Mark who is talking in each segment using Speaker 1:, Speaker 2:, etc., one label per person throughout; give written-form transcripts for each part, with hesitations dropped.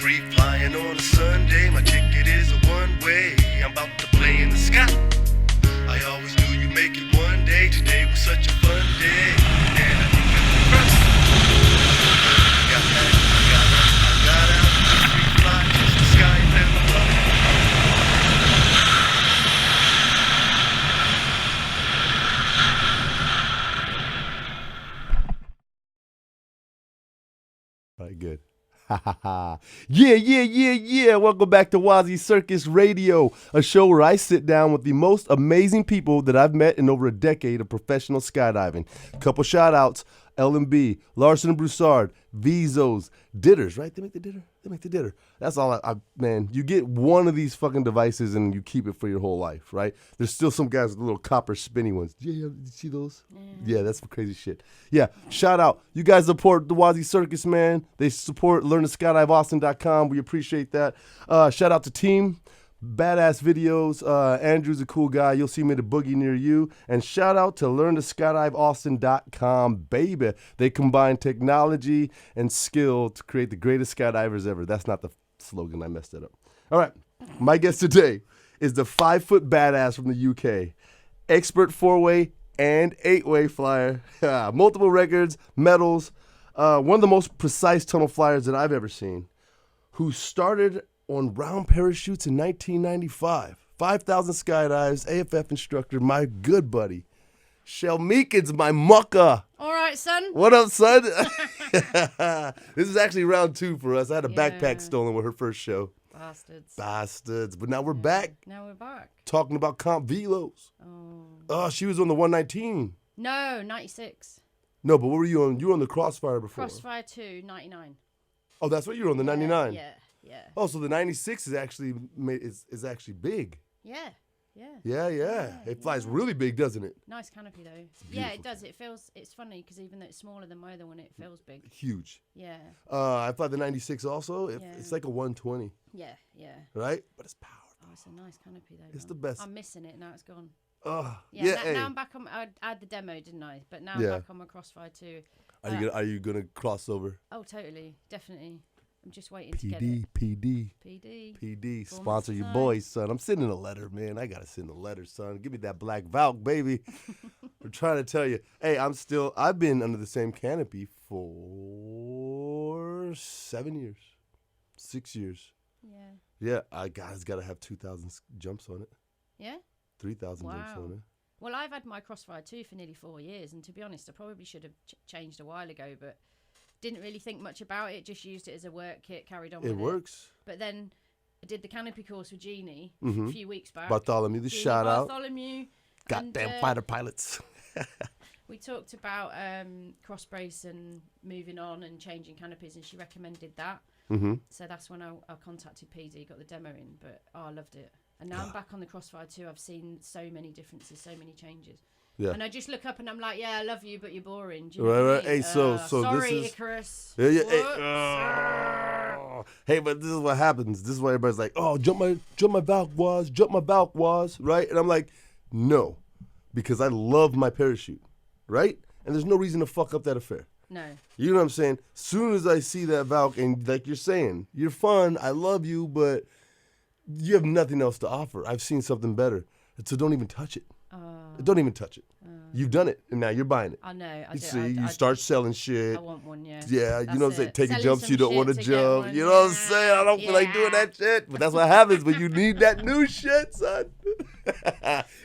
Speaker 1: Free flying on a Sunday, my ticket is a one-way. I'm about to play in the sky. I always knew you'd make it one day. Today was such a fun day. And I think I'm the first. I got out, free fly, just the sky fell above.
Speaker 2: All right, good. Yeah. Welcome back to WazzyCircus Radio, a show where I sit down with the most amazing people that I've met in over a decade of professional skydiving. Couple shout outs, L&B, Larson and Broussard, Vizos, Ditters, right? They make the Ditter. That's all man, you get one of these fucking devices and you keep it for your whole life, right? There's still some guys with little copper spinny ones. Yeah, you see those? Yeah, that's some crazy shit. Yeah, shout out. You guys support the WazzyCircus, man. They support learntoskydiveaustin.com. We appreciate that. Shout out to Team. Badass videos. Andrew's a cool guy. You'll see me at a boogie near you. And shout out to learntoskydiveaustin.com, baby. They combine technology and skill to create the greatest skydivers ever. That's not the slogan. I messed it up. All right. My guest today is the 5-foot badass from the UK. Expert 4-way and 8-way flyer. Multiple records, medals. One of the most precise tunnel flyers that I've ever seen. Who started on round parachutes in 1995. 5,000 skydives, AFF instructor, my good buddy. Shell Meakins, my mucka.
Speaker 3: All right, son.
Speaker 2: What up, son? This is actually round 2 for us. I had a backpack stolen with her first show. Bastards. But now we're back. Talking about comp velos. Oh, she was on the 119.
Speaker 3: No, 96.
Speaker 2: No, but what were you on? You were on the Crossfire before.
Speaker 3: Crossfire 2, 99.
Speaker 2: Oh, that's what you were on, the 99?
Speaker 3: Yeah.
Speaker 2: Oh, so the 96 is actually big.
Speaker 3: Yeah.
Speaker 2: It flies really big, doesn't it?
Speaker 3: Nice canopy, though. Yeah, it does. It's funny because even though it's smaller than my other one, it feels big.
Speaker 2: Huge.
Speaker 3: Yeah.
Speaker 2: I fly the 96 also. It's like a 120.
Speaker 3: Yeah.
Speaker 2: Right? But it's powerful.
Speaker 3: Oh, it's a nice canopy, though.
Speaker 2: It's the best.
Speaker 3: I'm missing it. Now it's gone.
Speaker 2: Now
Speaker 3: I'm back on. I had the demo, didn't I? But now I'm back on my Crossfire 2.
Speaker 2: Are you gonna cross over?
Speaker 3: Oh, totally. Definitely. I'm just waiting to get it.
Speaker 2: PD. Sponsor your boys, son. I'm sending a letter, man. I gotta send a letter, son. Give me that black Valk, baby. We're trying to tell you. Hey, I've been under the same canopy for 7 years. 6 years. Yeah, I gotta have 2,000 jumps on it.
Speaker 3: Yeah?
Speaker 2: 3,000 jumps on it.
Speaker 3: Well, I've had my Crossfire 2 for nearly 4 years, and to be honest, I probably should have changed a while ago, but didn't really think much about it, just used it as a work kit, carried on with it. It
Speaker 2: works.
Speaker 3: But then I did the canopy course with Jeannie a few weeks back.
Speaker 2: Bartholomew, shout out.
Speaker 3: Bartholomew.
Speaker 2: Goddamn fighter pilots.
Speaker 3: We talked about cross brace and moving on and changing canopies, and she recommended that. So that's when I contacted PD, got the demo in, but I loved it. And now I'm back on the Crossfire 2. I've seen so many differences, so many changes. Yeah. And I just look up and I'm like, yeah, I love you, but you're boring. Do you know what I mean?
Speaker 2: Hey, so
Speaker 3: sorry,
Speaker 2: this is
Speaker 3: Icarus.
Speaker 2: Hey, but this is what happens. This is why everybody's like, oh, jump my Valk, Waz, right? And I'm like, no, because I love my parachute, right? And there's no reason to fuck up that affair.
Speaker 3: No.
Speaker 2: You know what I'm saying? Soon as I see that Valk, and like you're saying, you're fun, I love you, but you have nothing else to offer. I've seen something better. So don't even touch it. Don't even touch it. You've done it, and now you're buying it.
Speaker 3: I know.
Speaker 2: You start selling shit.
Speaker 3: I want one, yeah.
Speaker 2: Yeah, you know what I'm saying? Taking
Speaker 3: Selling
Speaker 2: jumps you don't want to jump.
Speaker 3: one,
Speaker 2: You know what I'm saying? I don't feel like doing that shit. But that's what happens when you need that new shit, son.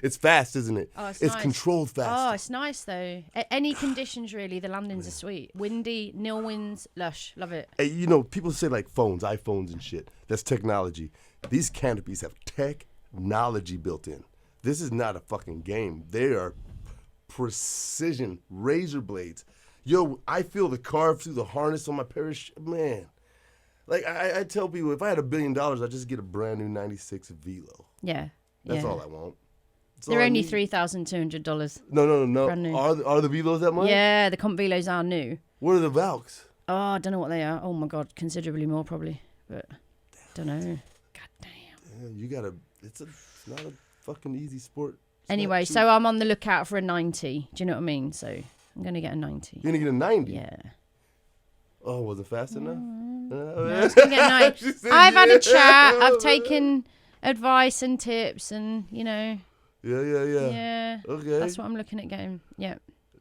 Speaker 2: It's fast, isn't it?
Speaker 3: Oh, it's
Speaker 2: nice.
Speaker 3: Nice.
Speaker 2: Controlled fast.
Speaker 3: Oh, it's nice, though. Any conditions, really. The landings are sweet. Windy, nil winds, lush. Love it.
Speaker 2: Hey, you know, people say like iPhones and shit. That's technology. These canopies have technology built in. This is not a fucking game. They are precision razor blades. Yo, I feel the carve through the harness on my parachute. Man, like I tell people, if I had $1 billion, I'd just get a brand new 96 Velo.
Speaker 3: Yeah.
Speaker 2: That's all I want.
Speaker 3: They're only $3,200.
Speaker 2: No.
Speaker 3: Brand new.
Speaker 2: Are the Velos that much?
Speaker 3: Yeah, the comp Velos are new.
Speaker 2: What are the Valks?
Speaker 3: Oh, I don't know what they are. Oh my God, considerably more probably, but don't know. God damn.
Speaker 2: Yeah, it's not a fucking easy sport.
Speaker 3: Anyway, so I'm on the lookout for a 90. Do you know what I mean? So I'm going to get a 90.
Speaker 2: You're going to get a 90?
Speaker 3: Yeah.
Speaker 2: Oh, was it fast enough?
Speaker 3: No, it's gonna get nice. I've had a chat. I've taken advice and tips, and
Speaker 2: Yeah.
Speaker 3: Yeah.
Speaker 2: Okay.
Speaker 3: That's what I'm looking at getting. Yeah.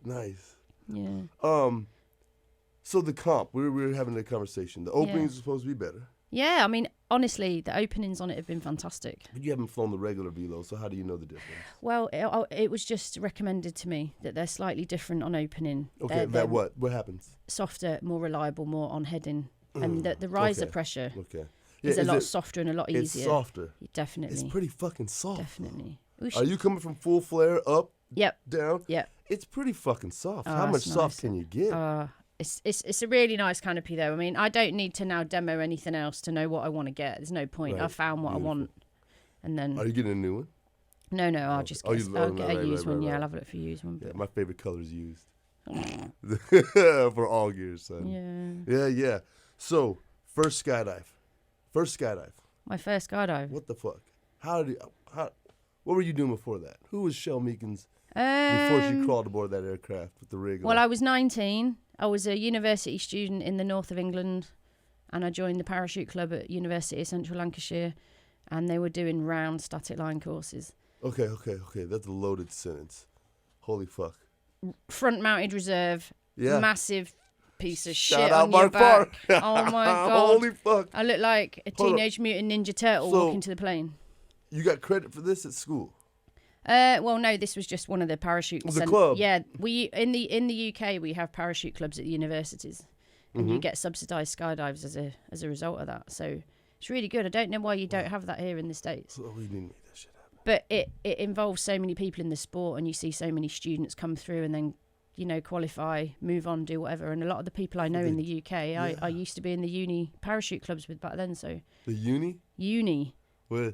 Speaker 2: Nice.
Speaker 3: Yeah.
Speaker 2: So the comp, we were having a conversation. The openings are supposed to be better.
Speaker 3: Yeah, I mean, honestly, the openings on it have been fantastic.
Speaker 2: But you haven't flown the regular velo, so how do you know the difference?
Speaker 3: Well, it was just recommended to me that they're slightly different on opening.
Speaker 2: Okay,
Speaker 3: they're
Speaker 2: what happens?
Speaker 3: Softer, more reliable, more on heading. And the riser pressure is a lot softer and a lot easier.
Speaker 2: It's softer.
Speaker 3: Definitely.
Speaker 2: It's pretty fucking soft.
Speaker 3: Definitely.
Speaker 2: Are you coming from full flare up, down?
Speaker 3: Yep.
Speaker 2: It's pretty fucking soft. How much soft can you get?
Speaker 3: It's a really nice canopy, though. I mean, I don't need to now demo anything else to know what I want to get. There's no point.
Speaker 2: Right.
Speaker 3: I found what I want. And then...
Speaker 2: Are you getting a new one?
Speaker 3: No, I'll just get, I'll get a used one. Yeah, I'll have a look for a used one.
Speaker 2: Yeah, my favorite color is used. For all gears, son. Yeah. So, first skydive.
Speaker 3: My first skydive.
Speaker 2: What the fuck? What were you doing before that? Who was Shell Meakins before she crawled aboard that aircraft with the rig on?
Speaker 3: Well, I was 19. I was a university student in the north of England, and I joined the parachute club at University of Central Lancashire, and they were doing round static line courses.
Speaker 2: Okay. That's a loaded sentence. Holy fuck.
Speaker 3: Front-mounted reserve.
Speaker 2: Yeah.
Speaker 3: Massive piece of
Speaker 2: Shout
Speaker 3: shit
Speaker 2: out
Speaker 3: on your
Speaker 2: Mark
Speaker 3: back.
Speaker 2: Parr.
Speaker 3: Oh my god.
Speaker 2: Holy fuck.
Speaker 3: I look like a Teenage Mutant Ninja Turtle walking to the plane.
Speaker 2: You got credit for this at school?
Speaker 3: Well, no, this was just one of the parachute.
Speaker 2: The club.
Speaker 3: Yeah, we in the UK we have parachute clubs at the universities, and you get subsidised skydives as a result of that. So it's really good. I don't know why you don't have that here in the States.
Speaker 2: We didn't make that shit happen.
Speaker 3: But it involves so many people in the sport, and you see so many students come through and then qualify, move on, do whatever. And a lot of the people I know in the UK, I used to be in the uni parachute clubs with back then. So
Speaker 2: the uni.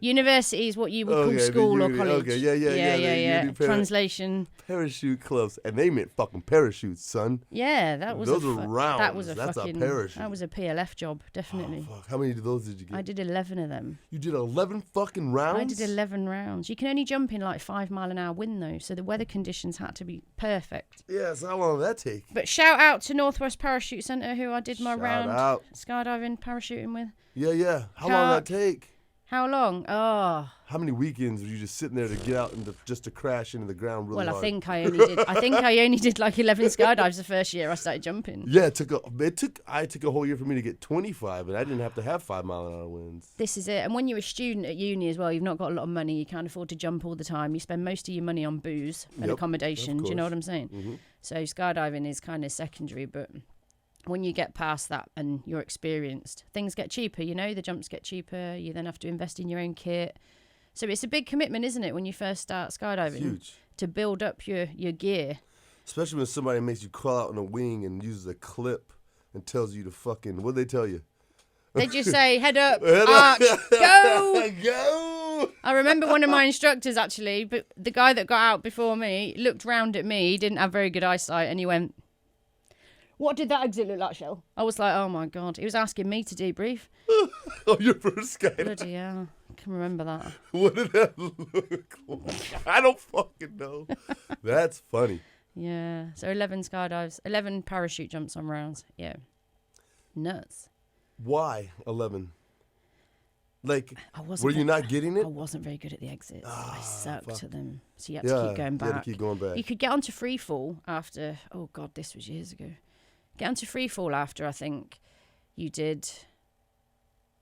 Speaker 3: University is what you would call school or college.
Speaker 2: Okay, yeah.
Speaker 3: Translation.
Speaker 2: Parachute clubs, and they meant fucking parachutes, son.
Speaker 3: Yeah, that was
Speaker 2: those are rounds. That's a parachute.
Speaker 3: That was a PLF job, definitely.
Speaker 2: Oh, fuck. How many of those did you get?
Speaker 3: I did 11 of them.
Speaker 2: You did 11 fucking rounds?
Speaker 3: I did 11 rounds. You can only jump in like 5 mile an hour wind though, so the weather conditions had to be perfect.
Speaker 2: Yeah, so how long did that take?
Speaker 3: But shout out to Northwest Parachute Centre, who I did my round skydiving, parachuting with.
Speaker 2: Yeah. How long did that take?
Speaker 3: How long? Oh.
Speaker 2: How many weekends were you just sitting there to get out and just to crash into the ground really hard?
Speaker 3: Well, I think I only did like 11 skydives the first year I started jumping.
Speaker 2: Yeah, it took a whole year for me to get 25, and I didn't have to have 5 mile an hour winds.
Speaker 3: This is it. And when you're a student at uni as well, you've not got a lot of money. You can't afford to jump all the time. You spend most of your money on booze and accommodation. Do you know what I'm saying? Mm-hmm. So skydiving is kind of secondary, but when you get past that and you're experienced, things get cheaper, the jumps get cheaper. You then have to invest in your own kit. So it's a big commitment, isn't it, when you first start skydiving? It's
Speaker 2: huge.
Speaker 3: To build up your gear.
Speaker 2: Especially when somebody makes you crawl out on a wing and uses a clip and tells you to fucking, what'd they tell you?
Speaker 3: They just say, head up, arch, go!
Speaker 2: Go!
Speaker 3: I remember one of my instructors, actually, but the guy that got out before me looked round at me. He didn't have very good eyesight, and he went, "What did that exit look like, Shell?" I was like, oh my God. He was asking me to debrief.
Speaker 2: Oh, your first skydive.
Speaker 3: Bloody hell. I can remember that.
Speaker 2: What did that look like? I don't fucking know. That's funny.
Speaker 3: Yeah. So 11 skydives, 11 parachute jumps on rounds. Yeah. Nuts.
Speaker 2: Why 11? Like, were you not getting it?
Speaker 3: I wasn't very good at the exits. I sucked at them. So you had to keep going back.
Speaker 2: You had to keep going back.
Speaker 3: You could get onto free fall after, oh God, this was years ago. Get onto free fall after, I think you did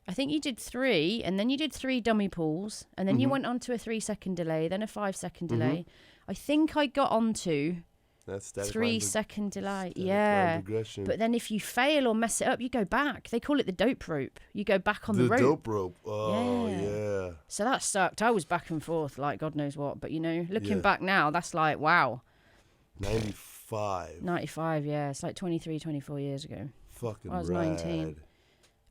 Speaker 3: 3, and then you did 3 dummy pulls, and then you went on to a 3-second delay, then a 5-second delay. I think I got onto 3-second delay. Yeah. But then if you fail or mess it up, you go back. They call it the dope rope. You go back on the rope.
Speaker 2: The dope rope. Oh, yeah.
Speaker 3: So that sucked. I was back and forth like God knows what. But, looking back now, that's like, wow. 95, yeah. It's like 23, 24 years ago.
Speaker 2: Fucking
Speaker 3: I was
Speaker 2: rad.
Speaker 3: 19.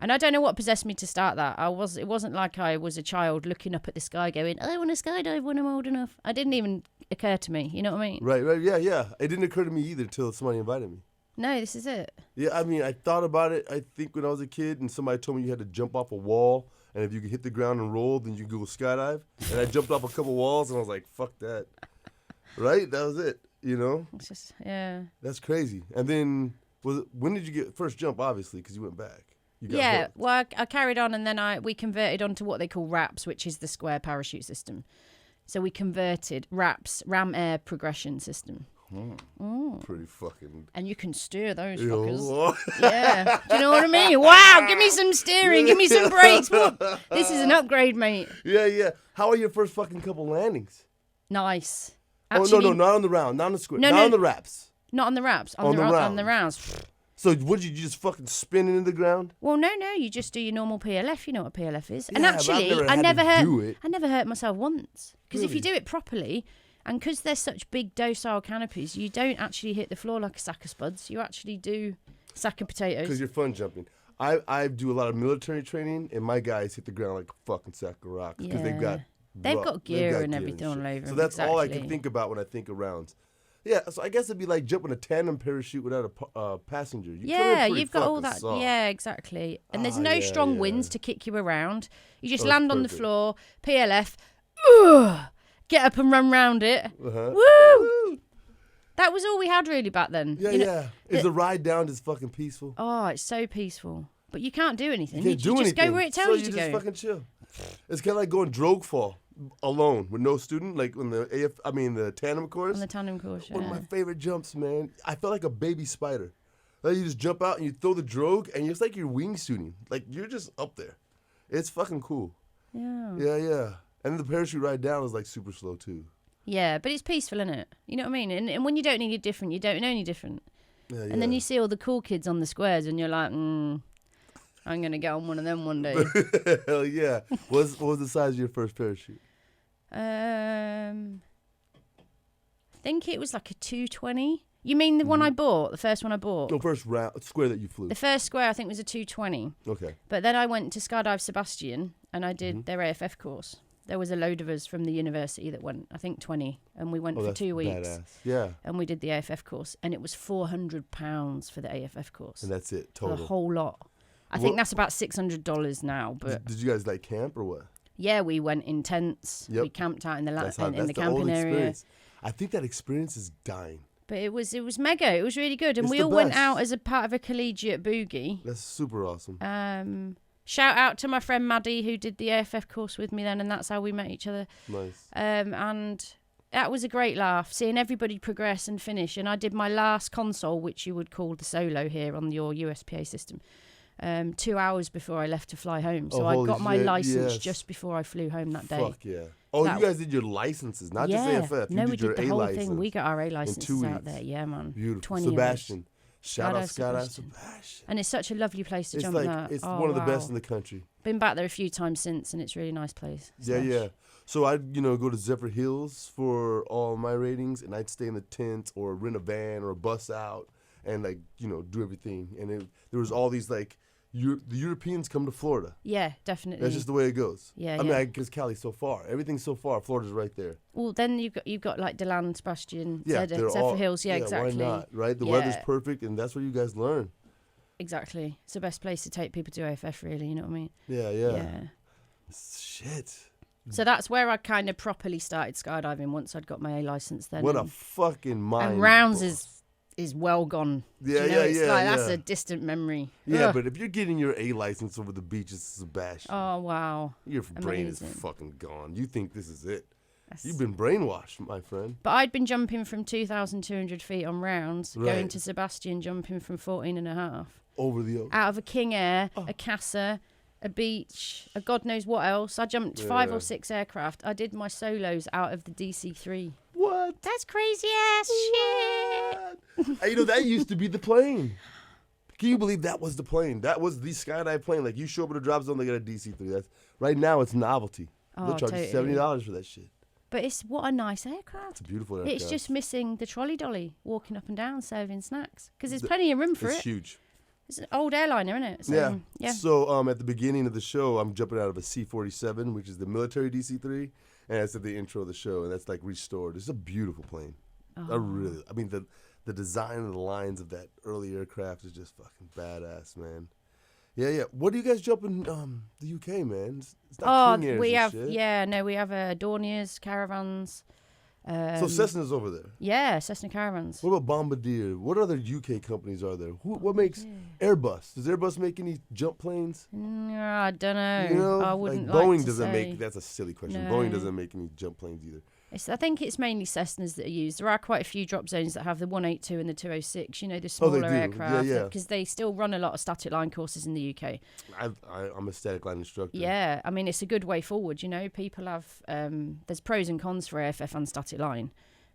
Speaker 3: And I don't know what possessed me to start that. It wasn't like I was a child looking up at the sky going, I want to skydive when I'm old enough. It didn't even occur to me. You know what I mean?
Speaker 2: Right. Yeah. It didn't occur to me either until somebody invited me.
Speaker 3: No, this is it.
Speaker 2: Yeah, I mean, I thought about it, I think, when I was a kid, and somebody told me you had to jump off a wall, and if you could hit the ground and roll, then you could go skydive. And I jumped off a couple walls, and I was like, fuck that. Right? That was it.
Speaker 3: It's just, yeah.
Speaker 2: That's crazy. And then, when did you get first jump, obviously, because you went back? You got
Speaker 3: Yeah,
Speaker 2: hooked.
Speaker 3: well, I carried on, and then we converted onto what they call RAPS, which is the square parachute system. So we converted RAPS, Ram Air Progression System.
Speaker 2: Pretty fucking.
Speaker 3: And you can steer those
Speaker 2: Yo.
Speaker 3: fuckers. Yeah. Do you know what I mean? Wow, give me some steering, give me some brakes. What? This is an upgrade, mate.
Speaker 2: Yeah. How are your first fucking couple landings?
Speaker 3: Nice.
Speaker 2: Oh, no, not on the round, not on the square,
Speaker 3: No,
Speaker 2: not
Speaker 3: no.
Speaker 2: on the wraps.
Speaker 3: Not on the RAPs,
Speaker 2: On the
Speaker 3: on the rounds.
Speaker 2: So what, you just fucking spin into the ground?
Speaker 3: Well, no, you just do your normal PLF. You know what PLF is. And
Speaker 2: Yeah, but
Speaker 3: actually,
Speaker 2: I've never had to do it.
Speaker 3: I never hurt myself once. Because if you
Speaker 2: Really?
Speaker 3: do it properly, and because they're such big docile canopies, you don't actually hit the floor like a sack of spuds. You actually do sack of potatoes.
Speaker 2: Because you're fun jumping. I do a lot of military training, and my guys hit the ground like a fucking sack of rocks because they've got
Speaker 3: gear and everything all over
Speaker 2: So
Speaker 3: them,
Speaker 2: that's all I
Speaker 3: exactly.
Speaker 2: can think about when I think of rounds. Yeah, so I guess it'd be like jumping a tandem parachute without a passenger. You come in
Speaker 3: Yeah,
Speaker 2: pretty
Speaker 3: you've got all
Speaker 2: fucking
Speaker 3: that.
Speaker 2: soft.
Speaker 3: Yeah, exactly. And there's
Speaker 2: Ah,
Speaker 3: no
Speaker 2: yeah,
Speaker 3: strong
Speaker 2: yeah.
Speaker 3: winds to kick you around. You just
Speaker 2: Oh,
Speaker 3: land on the
Speaker 2: perfect.
Speaker 3: floor, PLF, get up and run round it.
Speaker 2: Uh-huh.
Speaker 3: Woo! That was all we had really back then.
Speaker 2: Yeah,
Speaker 3: You know-
Speaker 2: yeah. Is the ride down just fucking peaceful?
Speaker 3: Oh, it's so peaceful. But you can't do anything.
Speaker 2: You can't do
Speaker 3: just
Speaker 2: anything.
Speaker 3: go where it tells
Speaker 2: so
Speaker 3: you to
Speaker 2: just
Speaker 3: go.
Speaker 2: fucking chill. It's kind of like going drogue fall alone with no student, like when the tandem course.
Speaker 3: On the tandem course,
Speaker 2: One of
Speaker 3: yeah.
Speaker 2: my favorite jumps, man. I felt like a baby spider. Like you just jump out and you throw the drogue, and it's like you're wingsuiting. Like you're just up there. It's fucking cool.
Speaker 3: Yeah.
Speaker 2: Yeah. And the parachute ride down is like super slow too.
Speaker 3: Yeah, but it's peaceful, isn't it? You know what I mean? And when you don't need it different, you don't know any different.
Speaker 2: Yeah,
Speaker 3: And then you see all the cool kids on the squares, and you're like, I'm going to get on one of them one day.
Speaker 2: Hell yeah. What was the size of your first parachute?
Speaker 3: I think it was like a 220. You mean the one I bought, the first one I bought?
Speaker 2: No, first round square that you flew.
Speaker 3: The first square I think was a 220.
Speaker 2: Okay.
Speaker 3: But then I went to Skydive Sebastian and I did their AFF course. There was a load of us from the university that went, I think 20, and we went for
Speaker 2: That's
Speaker 3: 2 weeks.
Speaker 2: badass. Yeah.
Speaker 3: And we did the AFF course, and it was £400 for the AFF course.
Speaker 2: And that's it,
Speaker 3: For
Speaker 2: total.
Speaker 3: the whole lot. I think that's about $600 now. But
Speaker 2: Did you guys like camp or what?
Speaker 3: yeah, we went in tents.
Speaker 2: Yep.
Speaker 3: We camped out in the
Speaker 2: That's
Speaker 3: in the
Speaker 2: old
Speaker 3: camping area.
Speaker 2: experience. I think that experience is dying.
Speaker 3: But it was mega. It was really good, and
Speaker 2: It's
Speaker 3: we
Speaker 2: the
Speaker 3: all went
Speaker 2: best.
Speaker 3: out as a part of a collegiate boogie.
Speaker 2: That's super awesome.
Speaker 3: Shout out to my friend Maddie who did the AFF course with me then, and that's how we met each other.
Speaker 2: Nice.
Speaker 3: And that was a great laugh, seeing everybody progress and finish. And I did my last console, which you would call the solo here on your USPA system, 2 hours before I left to fly home. So
Speaker 2: Oh,
Speaker 3: I
Speaker 2: holy
Speaker 3: got my
Speaker 2: shit,
Speaker 3: license
Speaker 2: yes.
Speaker 3: just before I flew home that day.
Speaker 2: Fuck yeah. Oh,
Speaker 3: That-
Speaker 2: you guys did your licenses, not just AFF. You
Speaker 3: no,
Speaker 2: did
Speaker 3: we
Speaker 2: your
Speaker 3: did the
Speaker 2: A
Speaker 3: whole
Speaker 2: license.
Speaker 3: thing. We got our A
Speaker 2: 2
Speaker 3: licenses out
Speaker 2: weeks.
Speaker 3: there. Yeah, man.
Speaker 2: Beautiful.
Speaker 3: 20 of us.
Speaker 2: Sebastian. Shout out
Speaker 3: Skydive
Speaker 2: Skydive
Speaker 3: Sebastian.
Speaker 2: Sebastian.
Speaker 3: And it's such a lovely place to
Speaker 2: It's
Speaker 3: jump
Speaker 2: like
Speaker 3: that.
Speaker 2: it's
Speaker 3: Oh,
Speaker 2: one of the
Speaker 3: wow.
Speaker 2: best in the country.
Speaker 3: Been back there a few times since, and it's a really nice place. It's
Speaker 2: Yeah,
Speaker 3: lush.
Speaker 2: yeah. So I'd go to Zephyr Hills for all my ratings, and I'd stay in the tent or rent a van or a bus out and do everything. And there was all these like the Europeans come to Florida.
Speaker 3: Yeah, definitely.
Speaker 2: That's just the way it goes.
Speaker 3: Yeah,
Speaker 2: I mean,
Speaker 3: yeah.
Speaker 2: because Cali's so far, everything's so far. Florida's right there.
Speaker 3: Well, then you've got like Deland, Sebastian,
Speaker 2: Yeah, they're
Speaker 3: Zephyr
Speaker 2: all
Speaker 3: Hills. Yeah, exactly.
Speaker 2: Why not? Right? The
Speaker 3: Yeah.
Speaker 2: weather's perfect, and that's where you guys learn.
Speaker 3: Exactly. It's the best place to take people to AFF, really. You know what I mean?
Speaker 2: Yeah. Shit.
Speaker 3: So that's where I kind of properly started skydiving once I'd got my A license. Then
Speaker 2: What a fucking mind.
Speaker 3: and rounds
Speaker 2: boss.
Speaker 3: is well gone.
Speaker 2: Yeah,
Speaker 3: Do you know,
Speaker 2: yeah,
Speaker 3: it's
Speaker 2: yeah,
Speaker 3: like that's
Speaker 2: yeah.
Speaker 3: a distant memory.
Speaker 2: Yeah,
Speaker 3: Ugh.
Speaker 2: but if you're getting your A license over the beaches, Sebastian,
Speaker 3: Oh wow.
Speaker 2: your brain is
Speaker 3: amazing.
Speaker 2: fucking gone. You think this is it?
Speaker 3: That's-
Speaker 2: You've been brainwashed, my friend.
Speaker 3: But I'd been jumping from 2,200 feet on rounds, going
Speaker 2: Right.
Speaker 3: to Sebastian jumping from 14 and a half.
Speaker 2: Over the ocean.
Speaker 3: Out of a King Air,
Speaker 2: Oh.
Speaker 3: a Casa, a beach, a God knows what else. I jumped 5
Speaker 2: Yeah.
Speaker 3: or 6 aircraft. I did my solos out of the DC-3.
Speaker 2: What?
Speaker 3: That's crazy ass shit.
Speaker 2: That used to be the plane. Can you believe that was the plane? That was the skydive plane. Like you show up at a drop zone, they got a DC-3. That's right now. It's novelty.
Speaker 3: Oh,
Speaker 2: They'll charge you
Speaker 3: totally.
Speaker 2: $70 for that shit.
Speaker 3: But it's what a nice aircraft.
Speaker 2: It's a beautiful aircraft.
Speaker 3: It's just missing the trolley dolly walking up and down serving snacks because there's plenty of room for
Speaker 2: it's
Speaker 3: it.
Speaker 2: huge.
Speaker 3: It's an old airliner, isn't it? So,
Speaker 2: Yeah.
Speaker 3: yeah.
Speaker 2: So at the beginning of the show, I'm jumping out of a C-47, which is the military DC-3, and that's at the intro of the show, and that's like restored. It's a beautiful plane.
Speaker 3: Oh.
Speaker 2: I mean, the design and the lines of that early aircraft is just fucking badass, man. Yeah. What do you guys jump in the UK, man? It's not King Airs
Speaker 3: we
Speaker 2: and
Speaker 3: have
Speaker 2: shit.
Speaker 3: we have Dorniers, Caravans,
Speaker 2: So Cessna's over there.
Speaker 3: Yeah, Cessna Caravans.
Speaker 2: What about Bombardier? What other UK companies are there? What makes Airbus? Does Airbus make any jump planes?
Speaker 3: No, I don't know.
Speaker 2: You know,
Speaker 3: I wouldn't
Speaker 2: like Boeing
Speaker 3: to
Speaker 2: doesn't
Speaker 3: say.
Speaker 2: make. That's a silly question.
Speaker 3: No.
Speaker 2: Boeing doesn't make any jump planes either.
Speaker 3: I think it's mainly Cessnas that are used. There are quite a few drop zones that have the 182 and the 206, the smaller aircraft.
Speaker 2: Yeah.
Speaker 3: Because they still run a lot of static line courses in the UK.
Speaker 2: I'm a static line instructor.
Speaker 3: Yeah, I mean, it's a good way forward. People have, there's pros and cons for AFF and static line,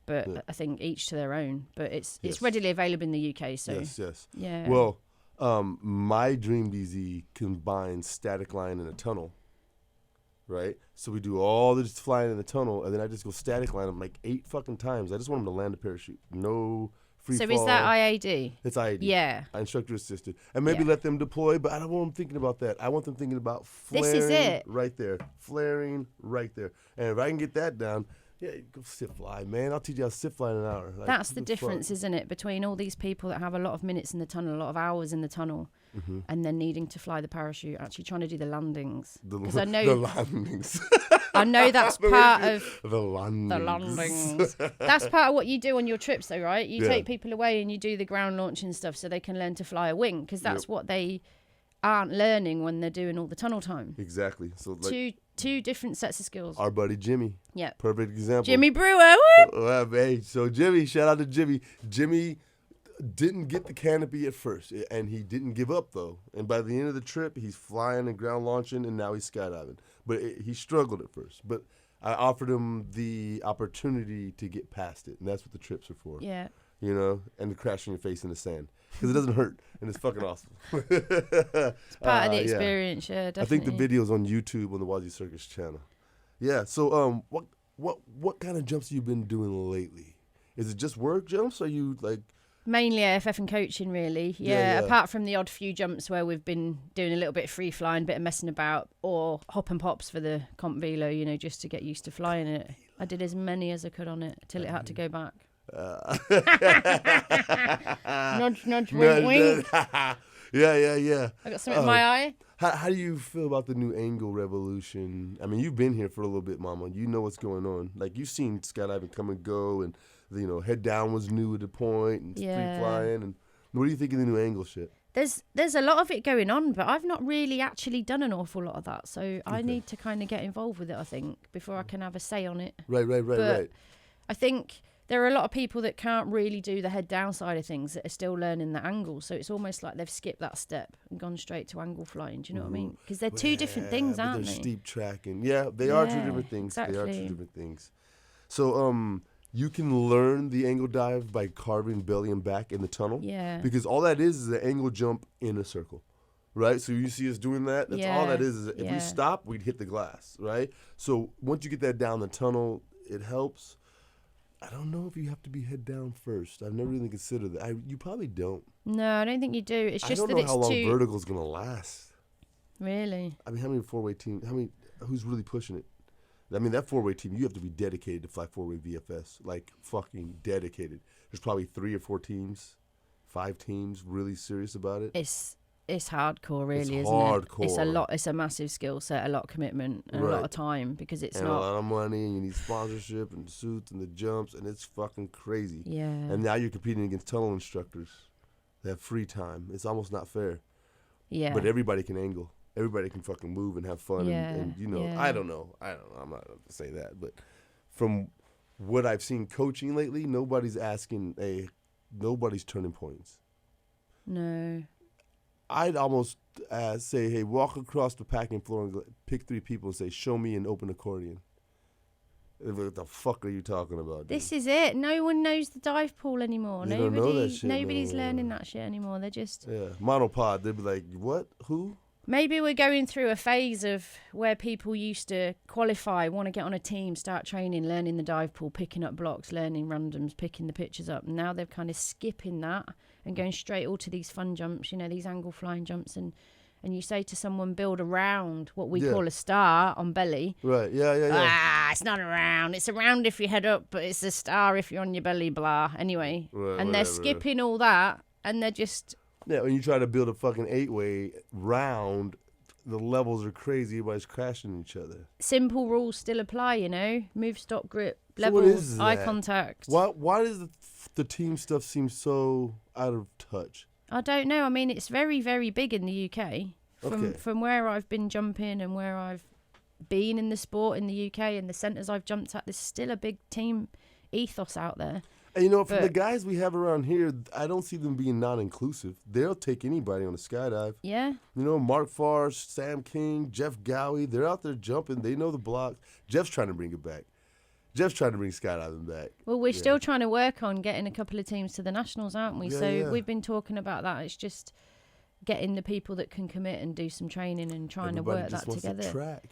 Speaker 3: but I think each to their own. But it's readily available in the UK. So
Speaker 2: Yes.
Speaker 3: Yeah.
Speaker 2: Well, my Dream DZ combines static line and a tunnel. Right, so we do all this flying in the tunnel, and then I just go static line them like 8 fucking times. I just want them to land a parachute, no free fall.
Speaker 3: So is that IAD?
Speaker 2: It's IAD.
Speaker 3: Yeah.
Speaker 2: Instructor assisted, and maybe let them deploy, but I don't want them thinking about that. I want them thinking about flaring.
Speaker 3: This is it.
Speaker 2: Right there, flaring right there, and if I can get that down. Yeah, go sit fly, man. I'll teach you how to sit fly in an hour. Like,
Speaker 3: that's the difference, isn't it, between all these people that have a lot of minutes in the tunnel, a lot of hours in the tunnel, and then needing to fly the parachute, actually trying to do the landings. Because I know
Speaker 2: the landings.
Speaker 3: I know that's part of
Speaker 2: the landings.
Speaker 3: the landings. That's part of what you do on your trips, though, right? You take people away and you do the ground launch and stuff so they can learn to fly a wing, because that's what they aren't learning when they're doing all the tunnel time.
Speaker 2: Exactly. So like,
Speaker 3: two different sets of skills.
Speaker 2: Our buddy Jimmy.
Speaker 3: Yeah.
Speaker 2: Perfect example.
Speaker 3: Jimmy Brewer. Woo!
Speaker 2: Well, hey, so Jimmy, shout out to Jimmy. Jimmy didn't get the canopy at first, and he didn't give up, though. And by the end of the trip, he's flying and ground launching, and now he's skydiving. But he struggled at first. But I offered him the opportunity to get past it, and that's what the trips are for.
Speaker 3: Yeah.
Speaker 2: And to crash on your face in the sand. Because it doesn't hurt, and it's fucking awesome.
Speaker 3: It's part of the experience, yeah, definitely.
Speaker 2: I think the video's on YouTube on the WazzyCircus channel. Yeah, so what kind of jumps have you been doing lately? Is it just work jumps? Are you like...
Speaker 3: Mainly AFF and coaching, really. Yeah, apart from the odd few jumps where we've been doing a little bit of free flying, bit of messing about, or hop and pops for the comp velo, just to get used to flying it. I did as many as I could on it till it had to go back. Nudge, nudge, wink, wink.
Speaker 2: Yeah.
Speaker 3: I got something in my eye.
Speaker 2: How do you feel about the new angle revolution? I mean, you've been here for a little bit, Mama. You know what's going on. Like, you've seen skydiving come and go, and head down was new at the point, and free flying. And what do you think of the new angle shit?
Speaker 3: There's a lot of it going on, but I've not really actually done an awful lot of that. So I need to kind of get involved with it, I think, before I can have a say on it.
Speaker 2: Right.
Speaker 3: I think there are a lot of people that can't really do the head down side of things that are still learning the angle. So it's almost like they've skipped that step and gone straight to angle flying. Do you know what I mean? Because they're two different things, aren't they?
Speaker 2: They're steep tracking. Yeah, they are two different things.
Speaker 3: Exactly.
Speaker 2: They are two different things. So you can learn the angle dive by carving belly and back in the tunnel.
Speaker 3: Yeah.
Speaker 2: Because all that is an angle jump in a circle. Right? So you see us doing that? That's all that is if we stop, we'd hit the glass. Right? So once you get that down the tunnel, it helps. I don't know if you have to be head down first. I've never really considered that. You probably don't.
Speaker 3: No, I don't think you do. It's just
Speaker 2: I don't
Speaker 3: that
Speaker 2: know
Speaker 3: it's
Speaker 2: how long
Speaker 3: too...
Speaker 2: vertical's going to last.
Speaker 3: Really?
Speaker 2: I mean, how many four-way teams? Who's really pushing it? I mean, that four-way team, you have to be dedicated to fly four-way VFS. Like, fucking dedicated. There's probably 3 or 4 teams, 5 teams really serious about it.
Speaker 3: It's hardcore, really,
Speaker 2: it's
Speaker 3: isn't
Speaker 2: hardcore.
Speaker 3: it? It's a lot. It's a massive skill set, a lot of commitment, and a lot of time, because it's
Speaker 2: and
Speaker 3: not
Speaker 2: a lot of money, and you need sponsorship and suits and the jumps, and it's fucking crazy.
Speaker 3: Yeah.
Speaker 2: And now you're competing against tunnel instructors. They have free time. It's almost not fair.
Speaker 3: Yeah.
Speaker 2: But everybody can angle. Everybody can fucking move and have fun. And I don't know. I'm not going to say that, but from what I've seen coaching lately, nobody's turning points.
Speaker 3: No.
Speaker 2: I'd almost say, hey, walk across the packing floor and pick 3 people and say, show me an open accordion. What the fuck are you talking about?
Speaker 3: This is it. No one knows the dive pool anymore.
Speaker 2: They don't know that shit.
Speaker 3: Nobody's learning that shit anymore. They're just...
Speaker 2: Yeah, monopod. They'd be like, what? Who?
Speaker 3: Maybe we're going through a phase of where people used to qualify, want to get on a team, start training, learning the dive pool, picking up blocks, learning randoms, picking the pictures up. And now they're kind of skipping that and going straight all to these fun jumps, these angle flying jumps. And you say to someone, build around what we call a star on belly.
Speaker 2: Right, yeah.
Speaker 3: It's not a round. It's a round if you head up, but it's a star if you're on your belly, blah. Anyway.
Speaker 2: Right,
Speaker 3: and they're skipping all that, and they're just...
Speaker 2: Yeah, when you try to build a fucking 8-way round, the levels are crazy. Everybody's crashing each other.
Speaker 3: Simple rules still apply, you know. Move, stop, grip,
Speaker 2: So what
Speaker 3: levels,
Speaker 2: is
Speaker 3: eye
Speaker 2: that?
Speaker 3: contact.
Speaker 2: Why does the team stuff seem so out of touch?
Speaker 3: I don't know. I mean, it's very, very big in the UK. From where I've been jumping and where I've been in the sport in the UK and the centres I've jumped at, there's still a big team ethos out there.
Speaker 2: And you know, from the guys we have around here, I don't see them being non-inclusive. They'll take anybody on a skydive.
Speaker 3: Yeah.
Speaker 2: You know, Mark Farr, Sam King, Jeff Gowie, they're out there jumping. They know the blocks. Jeff's trying to bring it back. Jeff's trying to bring skydiving back.
Speaker 3: Well, we're still trying to work on getting a couple of teams to the nationals, aren't we?
Speaker 2: Yeah,
Speaker 3: so
Speaker 2: yeah.
Speaker 3: we've been talking about that. It's just getting the people that can commit and do some training and trying
Speaker 2: Everybody
Speaker 3: to work
Speaker 2: just
Speaker 3: that
Speaker 2: wants to
Speaker 3: together.
Speaker 2: track.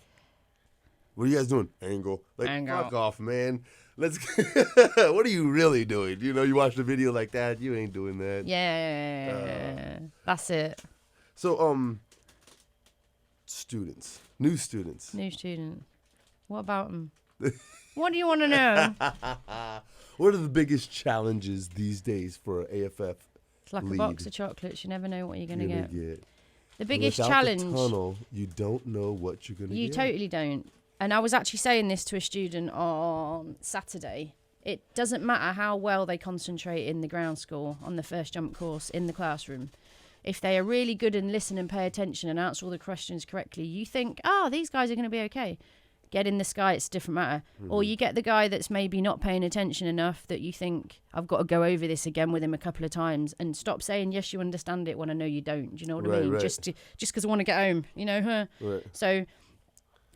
Speaker 2: What are you guys doing? Angle. Like,
Speaker 3: Angle.
Speaker 2: fuck off, man. Let's. What are you really doing? You know, you watch the video like that, you ain't doing that.
Speaker 3: Yeah, that's it.
Speaker 2: So, new students.
Speaker 3: New student. What about them? What do you want to know?
Speaker 2: What are the biggest challenges these days for AFF?
Speaker 3: It's like
Speaker 2: lead?
Speaker 3: a box of chocolates. You never know what you're going to
Speaker 2: You're
Speaker 3: get.
Speaker 2: gonna get.
Speaker 3: The biggest
Speaker 2: Without
Speaker 3: challenge.
Speaker 2: the tunnel, you don't know what you're gonna
Speaker 3: You
Speaker 2: get.
Speaker 3: totally don't. And I was actually saying this to a student on Saturday. It doesn't matter how well they concentrate in the ground school on the first jump course in the classroom. If they are really good and listen and pay attention and answer all the questions correctly, you think, these guys are going to be okay. Get in the sky, it's a different matter.
Speaker 2: Mm-hmm.
Speaker 3: Or you get the guy that's maybe not paying attention enough that you think, I've got to go over this again with him a couple of times, and stop saying, yes, you understand it when I know you don't. Do you know what I mean?
Speaker 2: Right.
Speaker 3: Just because I want to get home, you know?
Speaker 2: Right.
Speaker 3: So...